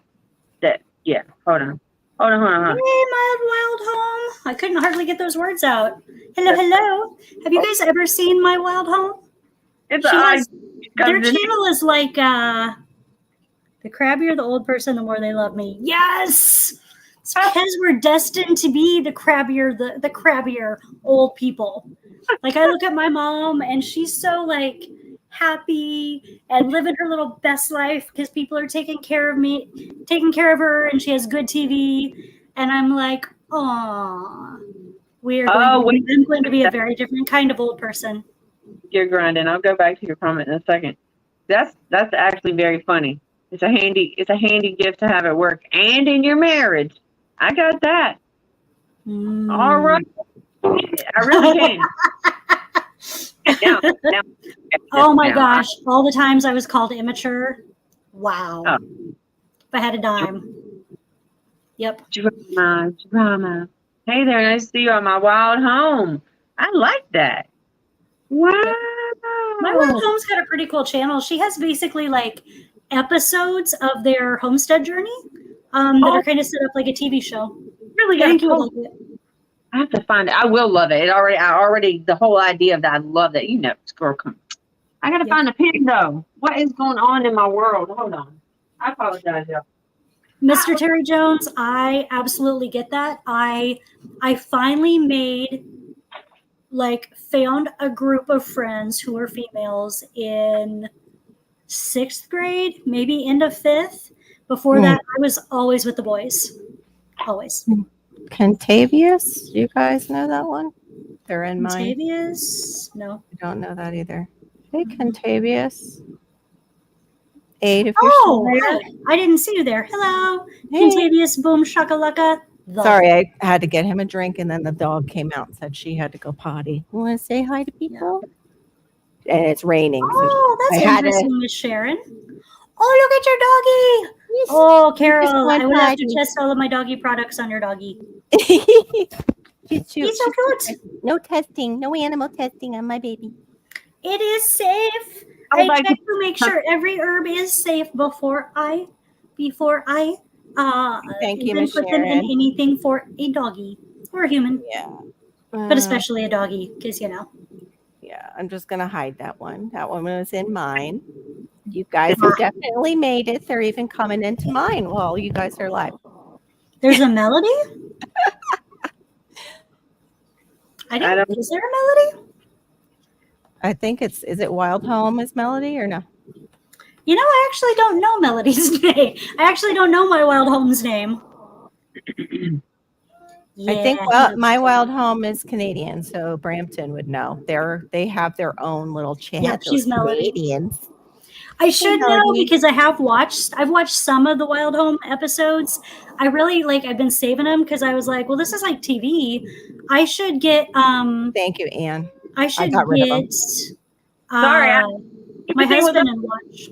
Yeah. Hold on. Hey, my wild home. I couldn't hardly get those words out. Hello. Have you guys ever seen My Wild Home? Their channel is like the crabbier the old person, the more they love me. Yes. It's because we're destined to be the crabbier old people. Like, I look at my mom and she's so like happy and living her little best life because people are taking care of her, and she has good TV. And I'm like, aw, I'm going to be a very different kind of old person. You're grinding. I'll go back to your comment in a second. That's actually very funny. It's a handy gift to have at work and in your marriage. I got that. All right. I really can. Now, oh my gosh. All the times I was called immature. Wow. Oh. If I had a dime. Yep. Drama. Hey there, nice to see you on My Wild Home. I like that. Wow. My Wild Home's got a pretty cool channel. She has basically like episodes of their homestead journey that are kind of set up like a TV show. Really, I have to find it. I will love it. The whole idea of that, I love that. Girl, come on. I gotta find a pin though. What is going on in my world? Hold on. I apologize, y'all. Mr. Terry Jones, I absolutely get that. I finally found a group of friends who are females in 6th grade, maybe end of 5th. Before that, I was always with the boys. Always. Contavious? Do you guys know that one? They're in mine. Contavious? No. I don't know that either. Hey, Contavious. 8 if you're still there. I didn't see you there. Hello. Hey. Contavious, boom, shakalaka. Sorry, I had to get him a drink, and then the dog came out and said she had to go potty. You want to say hi to people? Yeah. And it's raining. That's interesting, Miss Sharon. Oh, look at your doggy. Oh, Carol, I would have to test all of my doggy products on your doggy. He's so cute. No testing, no animal testing on my baby. It is safe. I check to make sure every herb is safe before I Thank you, Miss put them in anything for a doggy or a human. Yeah. But especially a doggy, because Yeah, I'm just gonna hide that one. That one was in mine. You guys have definitely made it. They're even coming into mine while you guys are live. There's a melody? Is there a melody? I think is it Wild Home is Melody or no? I actually don't know Melody's name. I actually don't know my Wild Home's name. I think my Wild Home is Canadian, so Brampton would know. They have their own little channel. Yep, she's Melody. Canadians. I should know because I've watched some of the Wild Home episodes. I really I've been saving them because I was like, well, this is like TV. I should get Thank you, Anne. I should got rid of them. get Sorry, my husband and watch.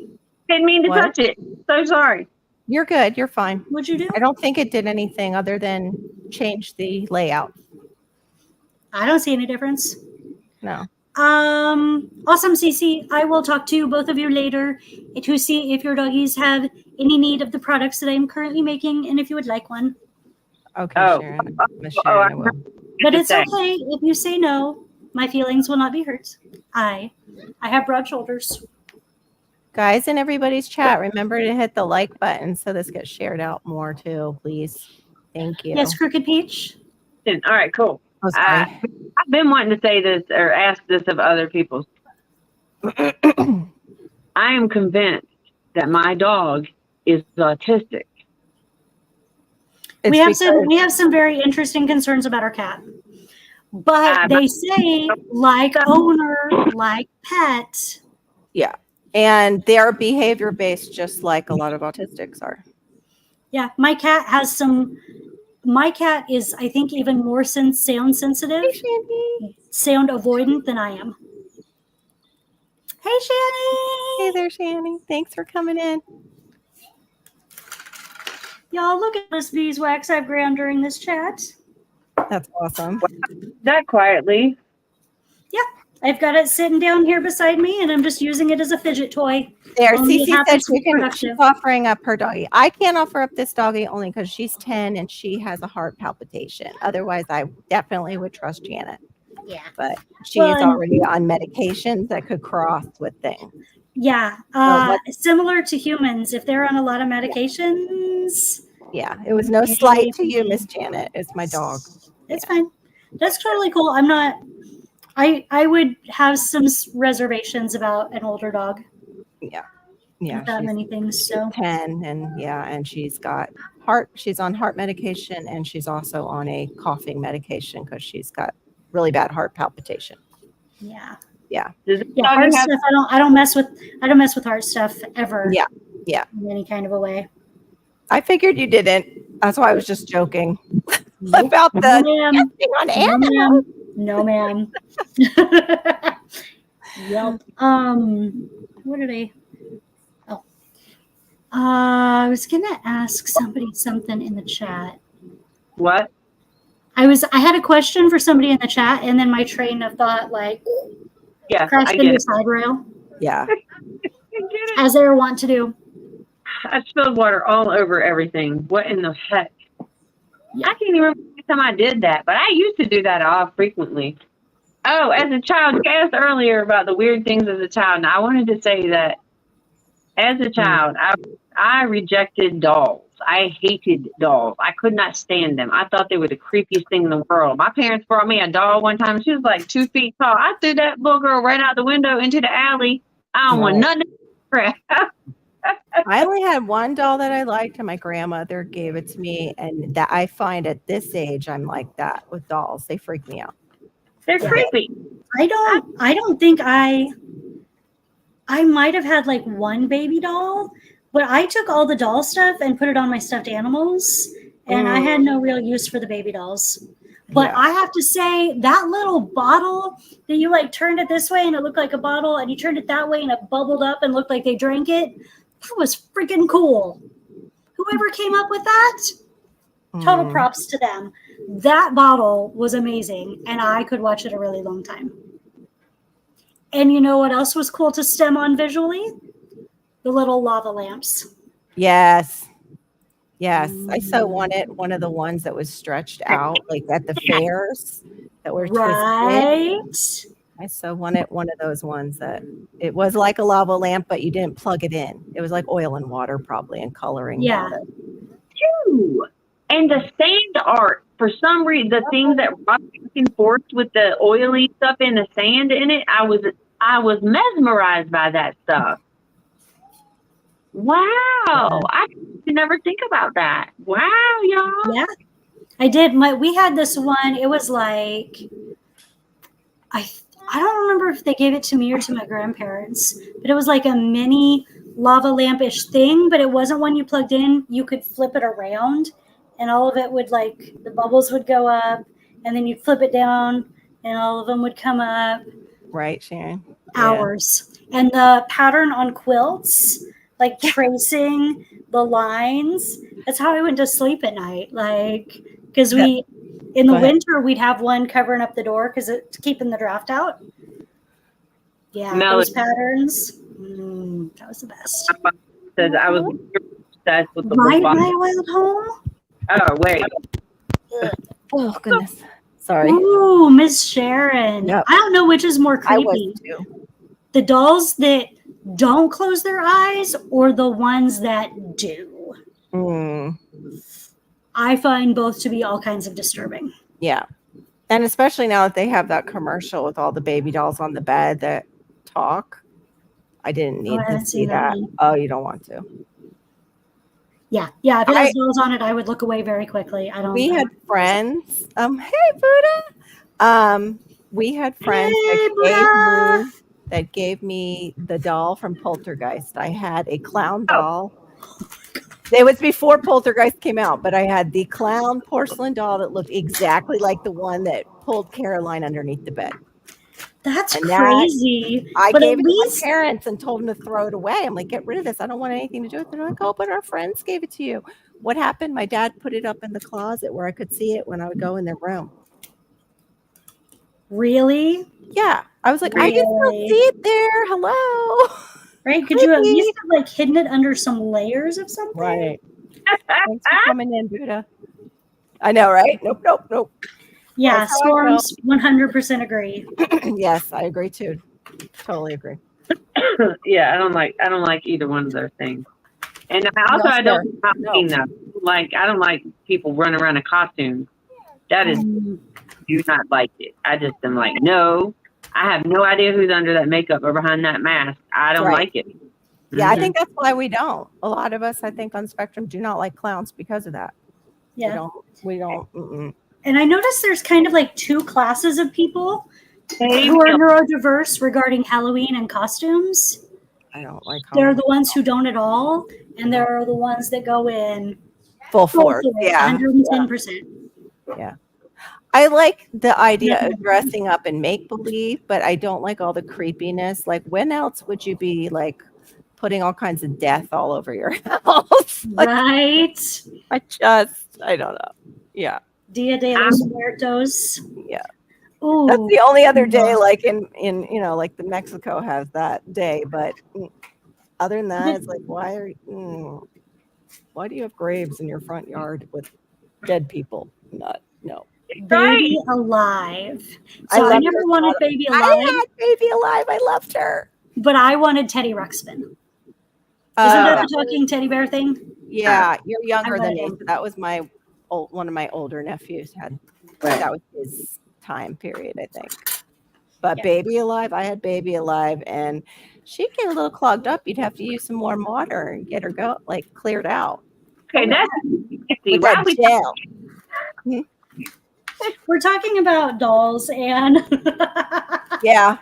Didn't mean to What? touch it. So sorry. You're good. You're fine. What'd you do? I don't think it did anything other than change the layout. I don't see any difference. No. Awesome, Cece. I will talk to both of you later to see if your doggies have any need of the products that I'm currently making and if you would like one. Okay, Oh. Sharon. Miss Sharon, I will. But it's okay if you say no. My feelings will not be hurt. I have broad shoulders. Guys in everybody's chat, remember to hit the like button so this gets shared out more too, please. Thank you. Yes, Crooked Peach. All right, cool. Oh, sorry. I've been wanting to say this or ask this of other people. I am convinced that my dog is autistic. It's We have some very interesting concerns about our cat. But they say like owner, like pet. Yeah. And they're behavior based just like a lot of autistics are. Yeah, my cat is, I think, even more sound sensitive, sound avoidant than I am. Hey, Shani! Hey there, Shani. Thanks for coming in. Y'all, look at this beeswax I've ground during this chat. That's awesome. That quietly. Yeah, I've got it sitting down here beside me, and I'm just using it as a fidget toy. There, Only it Cece said happens to she be can, productive. she's offering up her doggy. I can't offer up this doggy only because she's 10 and she has a heart palpitation. Otherwise, I definitely would trust Janet. Yeah. But she Well, is already on medications that could cross with things. Yeah, similar to humans, if they're on a lot of medications, Yeah, it was no slight to you, Miss Janet. It's my dog. it's fine. That's totally cool. I'm not. I would have some reservations about an older dog. Yeah, Not that she's many things. So 10 and she's got she's on heart medication and she's also on a coughing medication because she's got really bad heart palpitation. yeah. Yeah. Heart stuff. I don't mess with heart stuff ever. Yeah. In any kind of a way. I figured you didn't. That's why I was just joking about the testing on animals. No, ma'am. Yep. What did I? Oh, I was gonna ask somebody something in the chat. What? I had a question for somebody in the chat, and then my train of thought crashed into the side rail. Yeah. As they want to do. I spilled water all over everything. What in the heck? I can't even remember the time I did that, but I used to do that all frequently. Oh, as a child, you asked earlier about the weird things as a child. And I wanted to say that as a child, I rejected dolls. I hated dolls. I could not stand them. I thought they were the creepiest thing in the world. My parents brought me a doll one time. She was like 2 feet tall. I threw that little girl right out the window into the alley. I don't want nothing to crap. I only had one doll that I liked, and my grandmother gave it to me. And that I find at this age, I'm like that with dolls. They freak me out. They're creepy. I don't think I might have had one baby doll, but I took all the doll stuff and put it on my stuffed animals, and I had no real use for the baby dolls. But I have to say, that little bottle that you turned it this way and it looked like a bottle, and you turned it that way and it bubbled up and looked like they drank it, that was freaking cool. Whoever came up with that, total props to them. That bottle was amazing, and I could watch it a really long time. And you know what else was cool to stem on visually? The little lava lamps. Yes. I so wanted one of the ones that was stretched out, at the fairs that were twisted. I so wanted one of those ones that it was like a lava lamp, but you didn't plug it in. It was like oil and water, probably, and coloring. Yeah. Too. And the sand art, for some reason, the things that rock back and forth with the oily stuff and the sand in it, I was mesmerized by that stuff. Wow. I could never think about that. Wow, y'all. Yeah, I did. We had this one. It was I don't remember if they gave it to me or to my grandparents, but it was a mini lava lamp-ish thing, but it wasn't one you plugged in. You could flip it around, and all of it would like the bubbles would go up, and then you'd flip it down, and all of them would come up. Right, Sharon? Hours. And the pattern on quilts, like tracing the lines. That's how I went to sleep at night. Like, because we, in the winter, we'd have one covering up the door because it's keeping the draft out. Yeah, those patterns. That was the best. Says I was obsessed with the Right by a wild home? Oh, wait. Oh, goodness. Sorry. Ooh, Miss Sharon. Yep. I don't know which is more I creepy. was too. The dolls that don't close their eyes or the ones that do. I find both to be all kinds of disturbing. Yeah. And especially now that they have that commercial with all the baby dolls on the bed that talk. I didn't need to see that. Oh, you don't want to. Yeah. Yeah. If it has dolls on it, I would look away very quickly. I don't. We had friends. Hey, Buddha. We had friends that gave me the doll from Poltergeist. I had a clown doll. It was before Poltergeist came out, but I had the clown porcelain doll that looked exactly like the one that pulled Caroline underneath the bed. That's crazy. I gave it to my parents and told them to throw it away. I'm like, get rid of this. I don't want anything to do with it. They're like, oh, but our friends gave it to you. What happened? My dad put it up in the closet where I could see it when I would go in their room. Really? Yeah. I was like, I can still see it there. Hello. Right? Could you at least have like hidden it under some layers of something? Right. Thanks for coming in, Buddha. I know, right? Nope. Yeah, Storms 100% agree. Yes, I agree too. Totally agree. Yeah, I don't like either one of those things. And also I don't like I don't like people running around in costumes. That is do not like it. I just am like, no. I have no idea who's under that makeup or behind that mask. I don't like it. Yeah, I think that's why we don't. A lot of us, I think, on Spectrum do not like clowns because of that. Yeah. We don't. And I noticed there's kind of like two classes of people who are neurodiverse regarding Halloween and costumes. I don't like Halloween. There are the ones who don't at all, and there are the ones that go in full force. Yeah. 110%. Yeah. I like the idea of dressing up in make-believe, but I don't like all the creepiness. Like, when else would you be like putting all kinds of death all over your house? Like, right. I don't know. Yeah. Dia de los Muertos. Yeah. Ooh. That's the only other day, like in like the Mexico has that day, but other than that, it's like, why do you have graves in your front yard with dead people? No. Baby Alive. So I never wanted Baby Alive. I had Baby Alive. I loved her. But I wanted Teddy Ruxpin. Isn't that the talking teddy bear thing? Yeah, you're younger than me. So that was one of my older nephews had. That was his time period, I think. But Baby Alive, I had Baby Alive, and she'd get a little clogged up. You'd have to use some warm water and get her cleared out. Okay, that's with that gel. We're talking about dolls and yeah.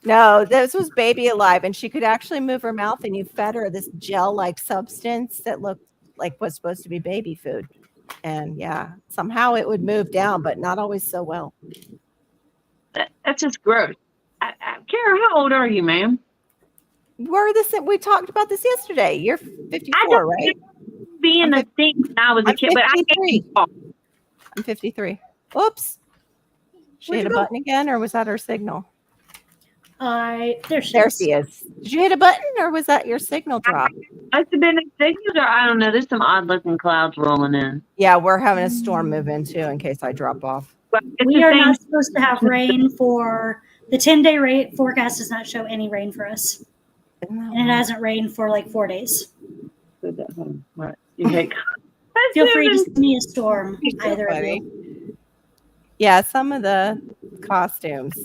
No, this was Baby Alive, and she could actually move her mouth, and you fed her this gel-like substance that looked like was supposed to be baby food. And yeah, somehow it would move down, but not always so well. That's just gross. Kara, how old are you, ma'am? We talked about this yesterday. You're 54, right? Being a thing when I was a kid, but I can't talk. I'm 53. Oops. She hit a button again, or was that her signal? There she is. Did you hit a button, or was that your signal drop? Must have been a signal, or I don't know. There's some odd looking clouds rolling in. Yeah, we're having a storm move in too, in case I drop off. We are not supposed to have rain for the 10-day rate forecast. Does not show any rain for us, and it hasn't rained for like 4 days. Right. You Feel free to send me a storm, either of you. Yeah, some of the costumes,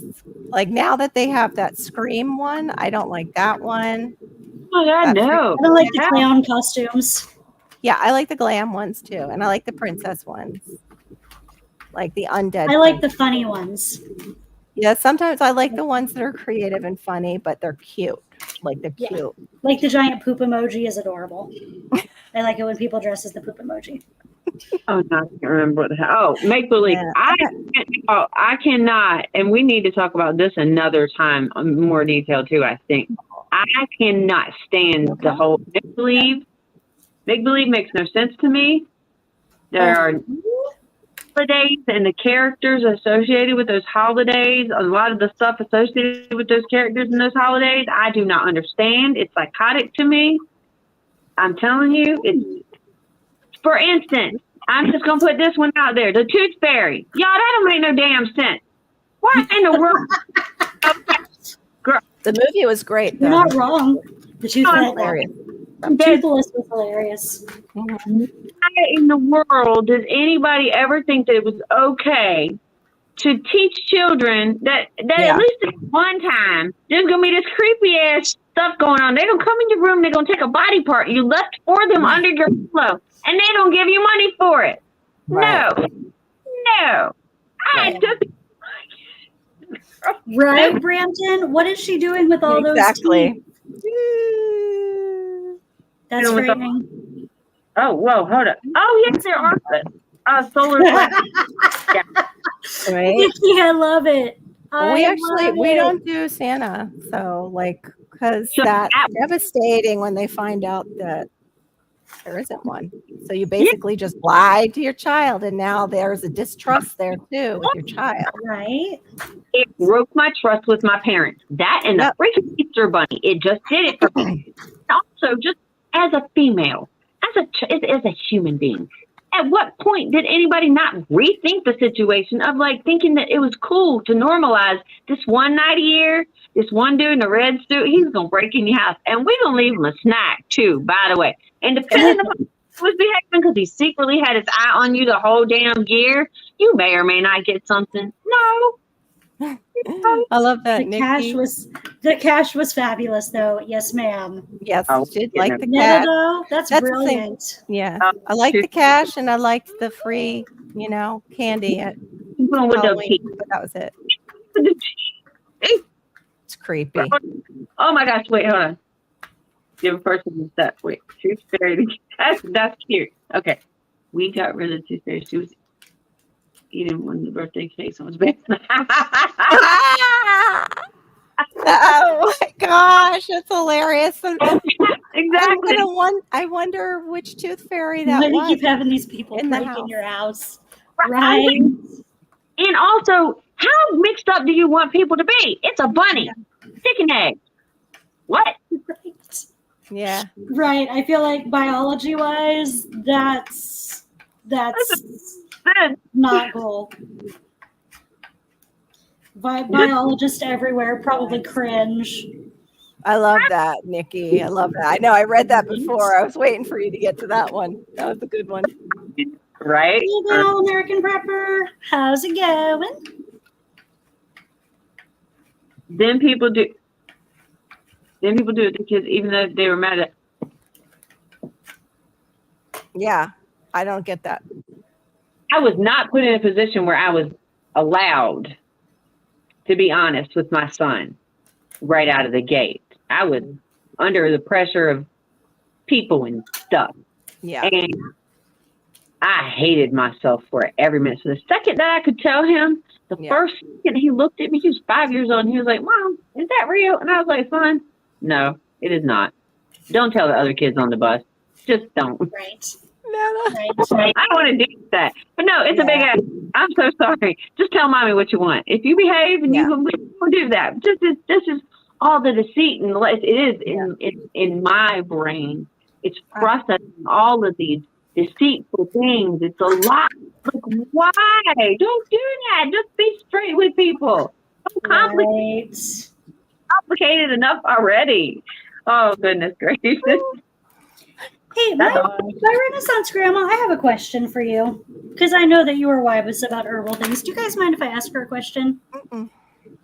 like now that they have that Scream one, I don't like that one. Oh, yeah, no. I don't like the clown costumes. Yeah, I like the glam ones too, and I like the princess ones, like the undead. I like the funny ones. Yeah, sometimes I like the ones that are creative and funny, but they're cute. Like they're Yeah. cute. Like the giant poop emoji is adorable. I like it when people dress as the poop emoji. Oh, no, I can't remember what the hell. Oh, make believe. Yeah. I cannot, and we need to talk about this another time in more detail too, I think. I cannot stand the whole make believe. Make believe makes no sense to me. There are holidays and the characters associated with those holidays, a lot of the stuff associated with those characters in those holidays, I do not understand. It's psychotic to me. I'm telling you, it's, for instance, I'm just going to put this one out there. The Tooth Fairy. Y'all, that don't make no damn sense. What in the world? The movie was great, You're though. not wrong. The Hilarious. Toothless was hilarious. Why in the world does anybody ever think that it was okay to teach children that at least at one time there's gonna be this creepy ass stuff going on? They're gonna come in your room, they're gonna take a body part you left for them under your pillow, and they don't give you money for it. Right. No. I just Right, Brampton? What is she doing with all those teeth? That's frightening. Oh, whoa, hold up. Oh, yes, there are solar flares. Right? Nikki, I love it. We don't do Santa, so because that's devastating when they find out that there isn't one. So you basically just lied to your child, and now there's a distrust there too with your child. Right? It broke my trust with my parents. That and the freaking Easter bunny. It just did it for me. Also, just as a female, as a human being, at what point did anybody not rethink the situation of thinking that it was cool to normalize this one night a year, this one dude in a red suit, he's gonna break in your house, and we're gonna leave him a snack too, by the way. And depending on who was behaving, because he secretly had his eye on you the whole damn year, you may or may not get something. No. I love that. The cash was fabulous, though. Yes, ma'am. Yes, I did like the Meta, cash. though, that's brilliant. Yeah, I liked the cash, and I liked the free, candy at Halloween, but that was it. It's creepy. Oh my gosh! Wait, hold on. Give a person that. Wait, Tooth Fairy. That's cute. Okay, we got rid of Tooth Fairy. She was eating one of the birthday cakes on his bed. Oh my gosh, that's hilarious. Exactly. I wonder which Tooth Fairy that Why do you was. keep having these people in the break house. in your house? Right. Right. And also, how mixed up do you want people to be? It's a bunny. Chicken egg. What? Right. Yeah. Right. I feel like biology-wise, that's not cool. Biologists everywhere probably cringe. I love that, Nikki. I love that. I know I read that before. I was waiting for you to get to that one. That was a good one. Right? Hello, American Prepper. How's it going? Then people do it to the kids, even though they were mad at. Yeah, I don't get that. I was not put in a position where I was allowed to be honest with my son right out of the gate. I was under the pressure of people and stuff. Yeah. And I hated myself for it every minute. So the second that I could tell him, first second he looked at me, he was 5 years old, and he was like, "Mom, is that real?" And I was like, "Son, no, it is not. Don't tell the other kids on the bus. Just don't." Right. I don't want to do that. But no, it's a big ass. I'm so sorry. Just tell mommy what you want. If you behave and you can do that. This is all the deceit and it is in my brain. It's processing all of these deceitful things. It's a lot. Like, why? Don't do that. Just be straight with people. Don't complicated enough already. Oh, goodness gracious. Hey, my Renaissance Grandma, I have a question for you. Because I know that you are wise about herbal things. Do you guys mind if I ask her a question?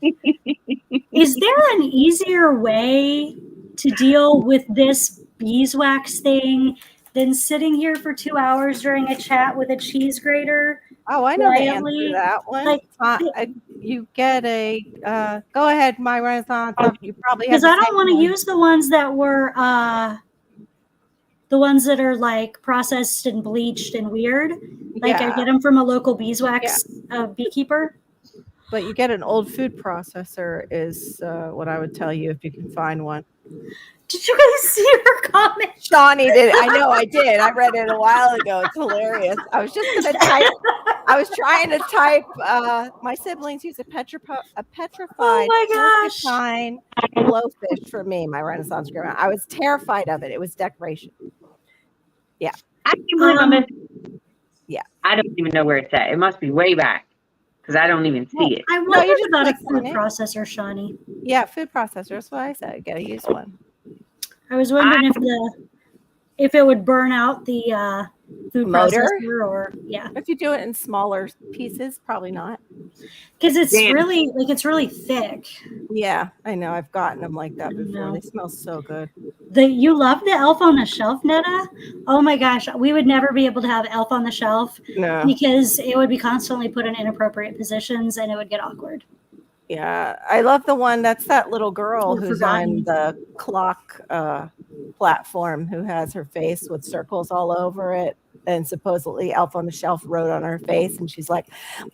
Is there an easier way to deal with this beeswax thing than sitting here for 2 hours during a chat with a cheese grater Oh, I know the answer quietly, to that one. like, You get a. Go ahead, my Renaissance. You probably have because the I don't same want to one. use the ones that were the ones that are like processed and bleached and weird. Like I Yeah. get them from a local beeswax beekeeper. But you get an old food processor is what I would tell you if you can find one. Did you guys see her comment? Shawnee did. I know I did. I read it a while ago. It's hilarious. I was just going to type. I was trying to type. My siblings use a petrified Oh my gosh. porcupine blowfish for me. My Renaissance grandma. I was terrified of it. It was decoration. Yeah. I can't believe I missed. Yeah. I don't even know where it's at. It must be way back because I don't even see it. I wondered you just about a click on food it. processor, Shawnee. Yeah, food processor. That's what I said. Got to use one. I was wondering if it would burn out the food Motor? processor or If you do it in smaller pieces, probably not. because it's Damn. really thick. Yeah, I know. I've gotten them like that before. know. They smell so good. You love the Elf on the Shelf, Netta? Oh my gosh, we would never be able to have Elf on the Shelf No. because it would be constantly put in inappropriate positions and it would get awkward. Yeah, I love the one that's that little girl Or who's forgotten. on the clock platform who has her face with circles all over it. And supposedly Elf on the Shelf wrote on her face. And she's like,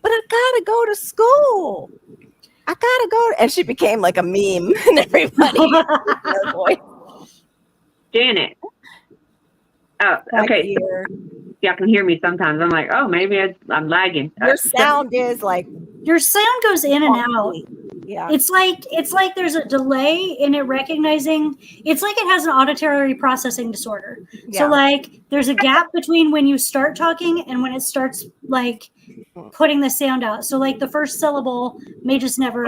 but I gotta go to school. I gotta go. And she became like a meme and everybody. Her voice. Janet. Oh, okay. Here. Y'all can hear me sometimes. I'm like, oh, maybe I'm lagging. Your sound is like Your sound goes in and out. Yeah. It's like there's a delay in it recognizing. It's like it has an auditory processing disorder. Yeah. So like there's a gap between when you start talking and when it starts like putting the sound out. So like the first syllable we may just never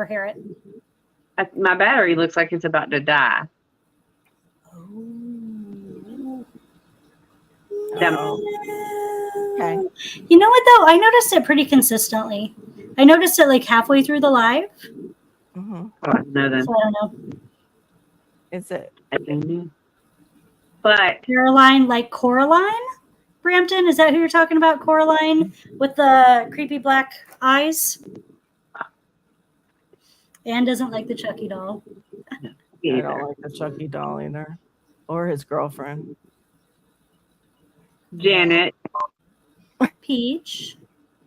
hear it. My battery looks like it's about to die. Okay. You know what though? I noticed it pretty consistently. I noticed it like halfway through the live. Mm-hmm. Oh, I know then. So I don't know. Is it? But Caroline, like Coraline Brampton, is that who you're talking about? Coraline with the creepy black eyes? Anne doesn't like the Chucky doll. I don't like the Chucky doll either. Or his girlfriend. Janet, Peach.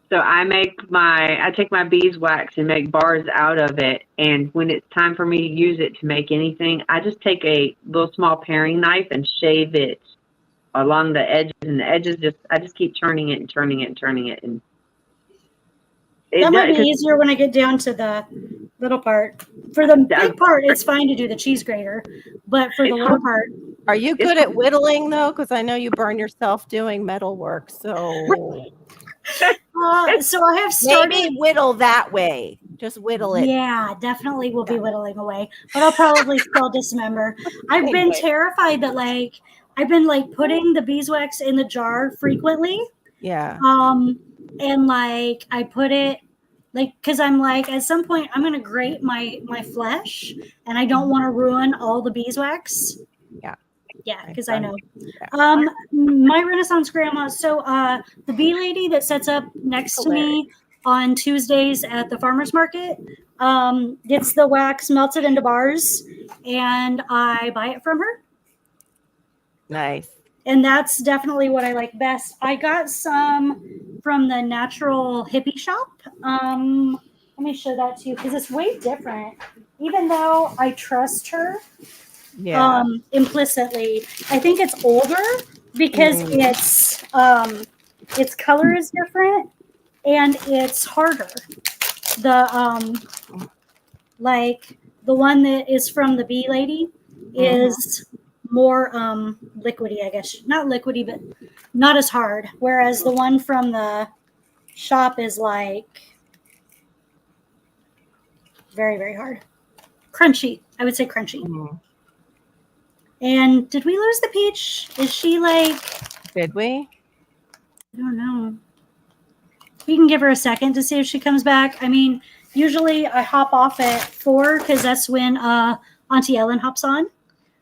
so I take my beeswax and make bars out of it. And when it's time for me to use it to make anything, I just take a little small paring knife and shave it along the edges. And the edges I just keep turning it and turning it and turning it. And That might be easier when I get down to the little part. For the big part, it's fine to do the cheese grater. But for the little part. Are you good at whittling though? Because I know you burn yourself doing metal work. So So I have started. maybe whittle that way. Just whittle it. Yeah, definitely will be whittling away. But I'll probably still dismember. I've been terrified that I've been putting the beeswax in the jar frequently. Yeah. And I put it because I'm at some point I'm gonna grate my flesh and I don't want to ruin all the beeswax. Yeah, because I know. My Renaissance grandma, so the bee lady that sets up next to me on Tuesdays at the farmer's market gets the wax, melts it into bars, and I buy it from her. Nice. And that's definitely what I like best. I got some from the Natural Hippie Shop. Let me show that to you because it's way different. Even though I trust her implicitly, I think it's older because its color is different and it's harder. The the one that is from the bee lady is more liquidy, I guess. Not liquidy, but not as hard. Whereas the one from the shop is very, very hard. Crunchy. I would say crunchy. And did we lose the Peach? Is she Did we? I don't know. We can give her a second to see if she comes back. I mean, usually I hop off at 4 because that's when Auntie Ellen hops on.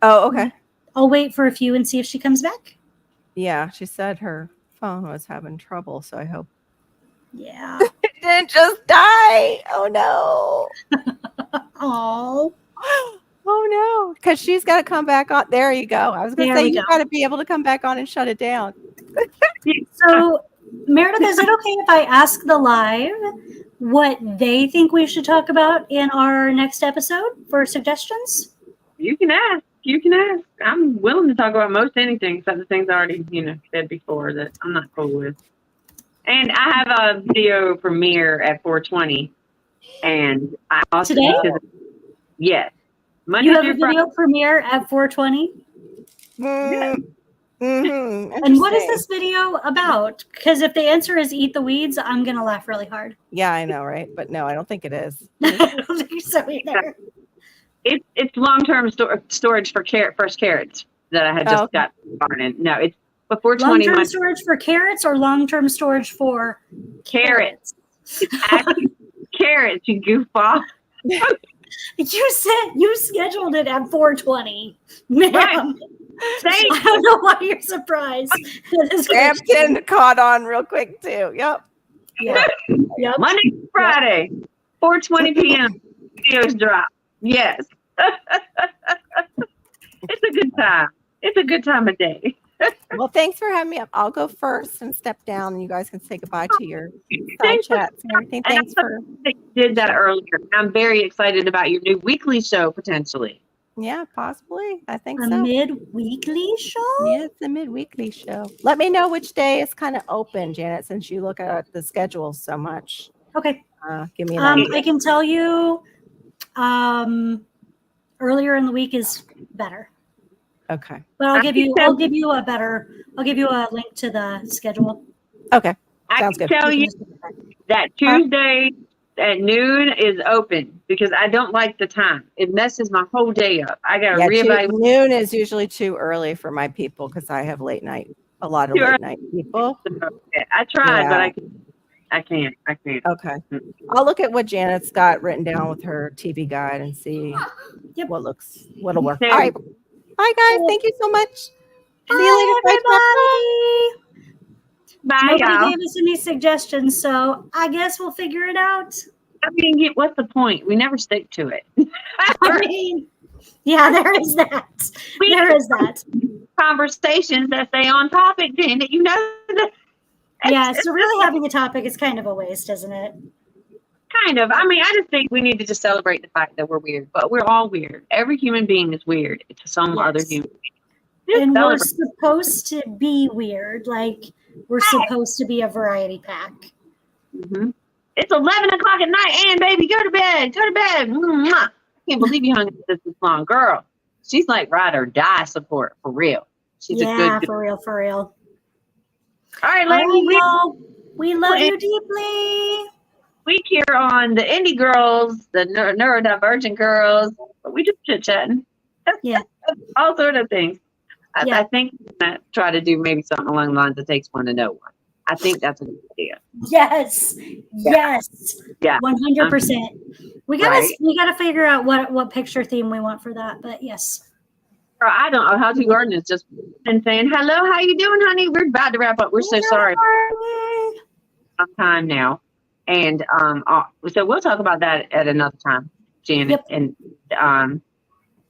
Oh, okay. I'll wait for a few and see if she comes back. Yeah, she said her phone was having trouble, so I hope Yeah. it didn't just die. Oh no. Oh, Oh no. Because she's got to come back on. There you go. I was going to there say, we you go. got to be able to come back on and shut it down. So, Meredith, is it okay if I ask the live what they think we should talk about in our next episode for suggestions? You can ask. You can ask. I'm willing to talk about most anything except the things I already, said before that I'm not cool with. And I have a video premiere at 420. And I also Today? Yes. Monday You have a through Friday. video premiere at 420? And what is this video about? Because if the answer is eat the weeds, I'm going to laugh really hard. Yeah, I know, right? But no, I don't think it is. I don't think so either. It's long-term storage for fresh carrots that I had just got started. No, it's before 20 Long-term months. storage for carrots or long-term storage for Carrots. Actually, carrots, you goofball. You said you scheduled it at 420. Ma'am. Right. I don't know why you're surprised. Hampton caught on real quick too. Yep. Yeah. Yep. Monday through Friday, 4:20 p.m. Videos drop. Yes. It's a good time. It's a good time of day. Well, thanks for having me up. I'll go first and step down, and you guys can say goodbye to your side chats and everything. Thanks for did that earlier. I'm very excited about your new weekly show potentially. Yeah, possibly. I think A so. mid-weekly show? Yeah, it's a mid-weekly show. Let me know which day is kind of open, Janet, since you look at the schedule so much. Okay. Give me an idea. I can tell you earlier in the week is better. Okay. But I'll give you a link to the schedule. Okay. I Sounds can good. tell you that Tuesday at noon is open because I don't like the time. It messes my whole day up. I got to reevaluate. Noon is usually too early for my people because I have a lot of late night people. I tried, but I can't. Okay. I'll look at what Janet's got written down with her TV guide and see what'll work. All right. Bye, guys. Thank you so much. See you later, everybody. Bye, Nobody y'all. gave us any suggestions, so I guess we'll figure it out. I mean, what's the point? We never stick to it. I mean, yeah, there is that. There is that. Conversations that stay on topic, Janet. You know that. Yeah, so really having a topic is kind of a waste, isn't it? Kind of. I mean, I just think we need to just celebrate the fact that we're weird, but we're all weird. Every human being is weird to some other human being. And we're supposed to be weird. Like, we're supposed to be a variety pack. Mm-hmm. It's 11 o'clock at night, and baby, go to bed. Go to bed. Mwah. I can't believe you hung with this long. Girl, she's like ride or die support for real. She's a good. For real, for real. All right, ladies. We love you deeply. Week here on the NDGirlz, the neurodivergent girls. We just chit-chatting. Yeah. All sort of things. I think I'm going to try to do maybe something along the lines that takes one to know one. I think that's a good idea. Yes. Yes. Yeah. 100%. We gotta figure out what picture theme we want for that, but yes. Girl, I don't know. How to Garden is just been saying, hello, how you doing, honey? We're about to wrap up. We're so sorry. Some time now. And so we'll talk about that at another time, Janet. Yep. And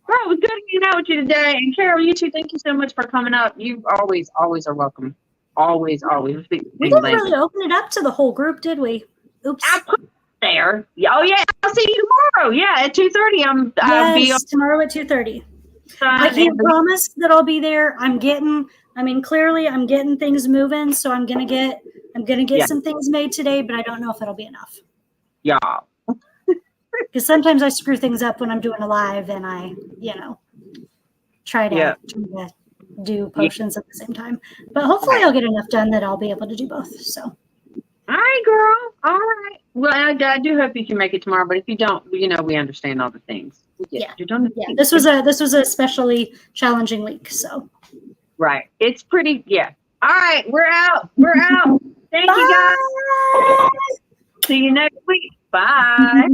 well, it was good hanging out with you today. And Carol, you too, thank you so much for coming up. You always are welcome. Always. We didn't really open it up to the whole group, did we? Oops. I put it there. Oh yeah, I'll see you tomorrow. Yeah, at 2:30. I'll be on tomorrow at 2:30. I can't promise that I'll be there. Clearly I'm getting things moving, so I'm gonna get some things made today, but I don't know if it'll be enough. Yeah. Because sometimes I screw things up when I'm doing a live and I, try to do potions at the same time. But hopefully I'll get enough done that I'll be able to do both. So. All right, girl. All right. Well, I do hope you can make it tomorrow, but if you don't, we understand all the things. You're done. Yeah. This was a especially challenging week. So. Right. It's pretty. Yeah. All right. We're out. Thank you, guys. See you next week. Bye.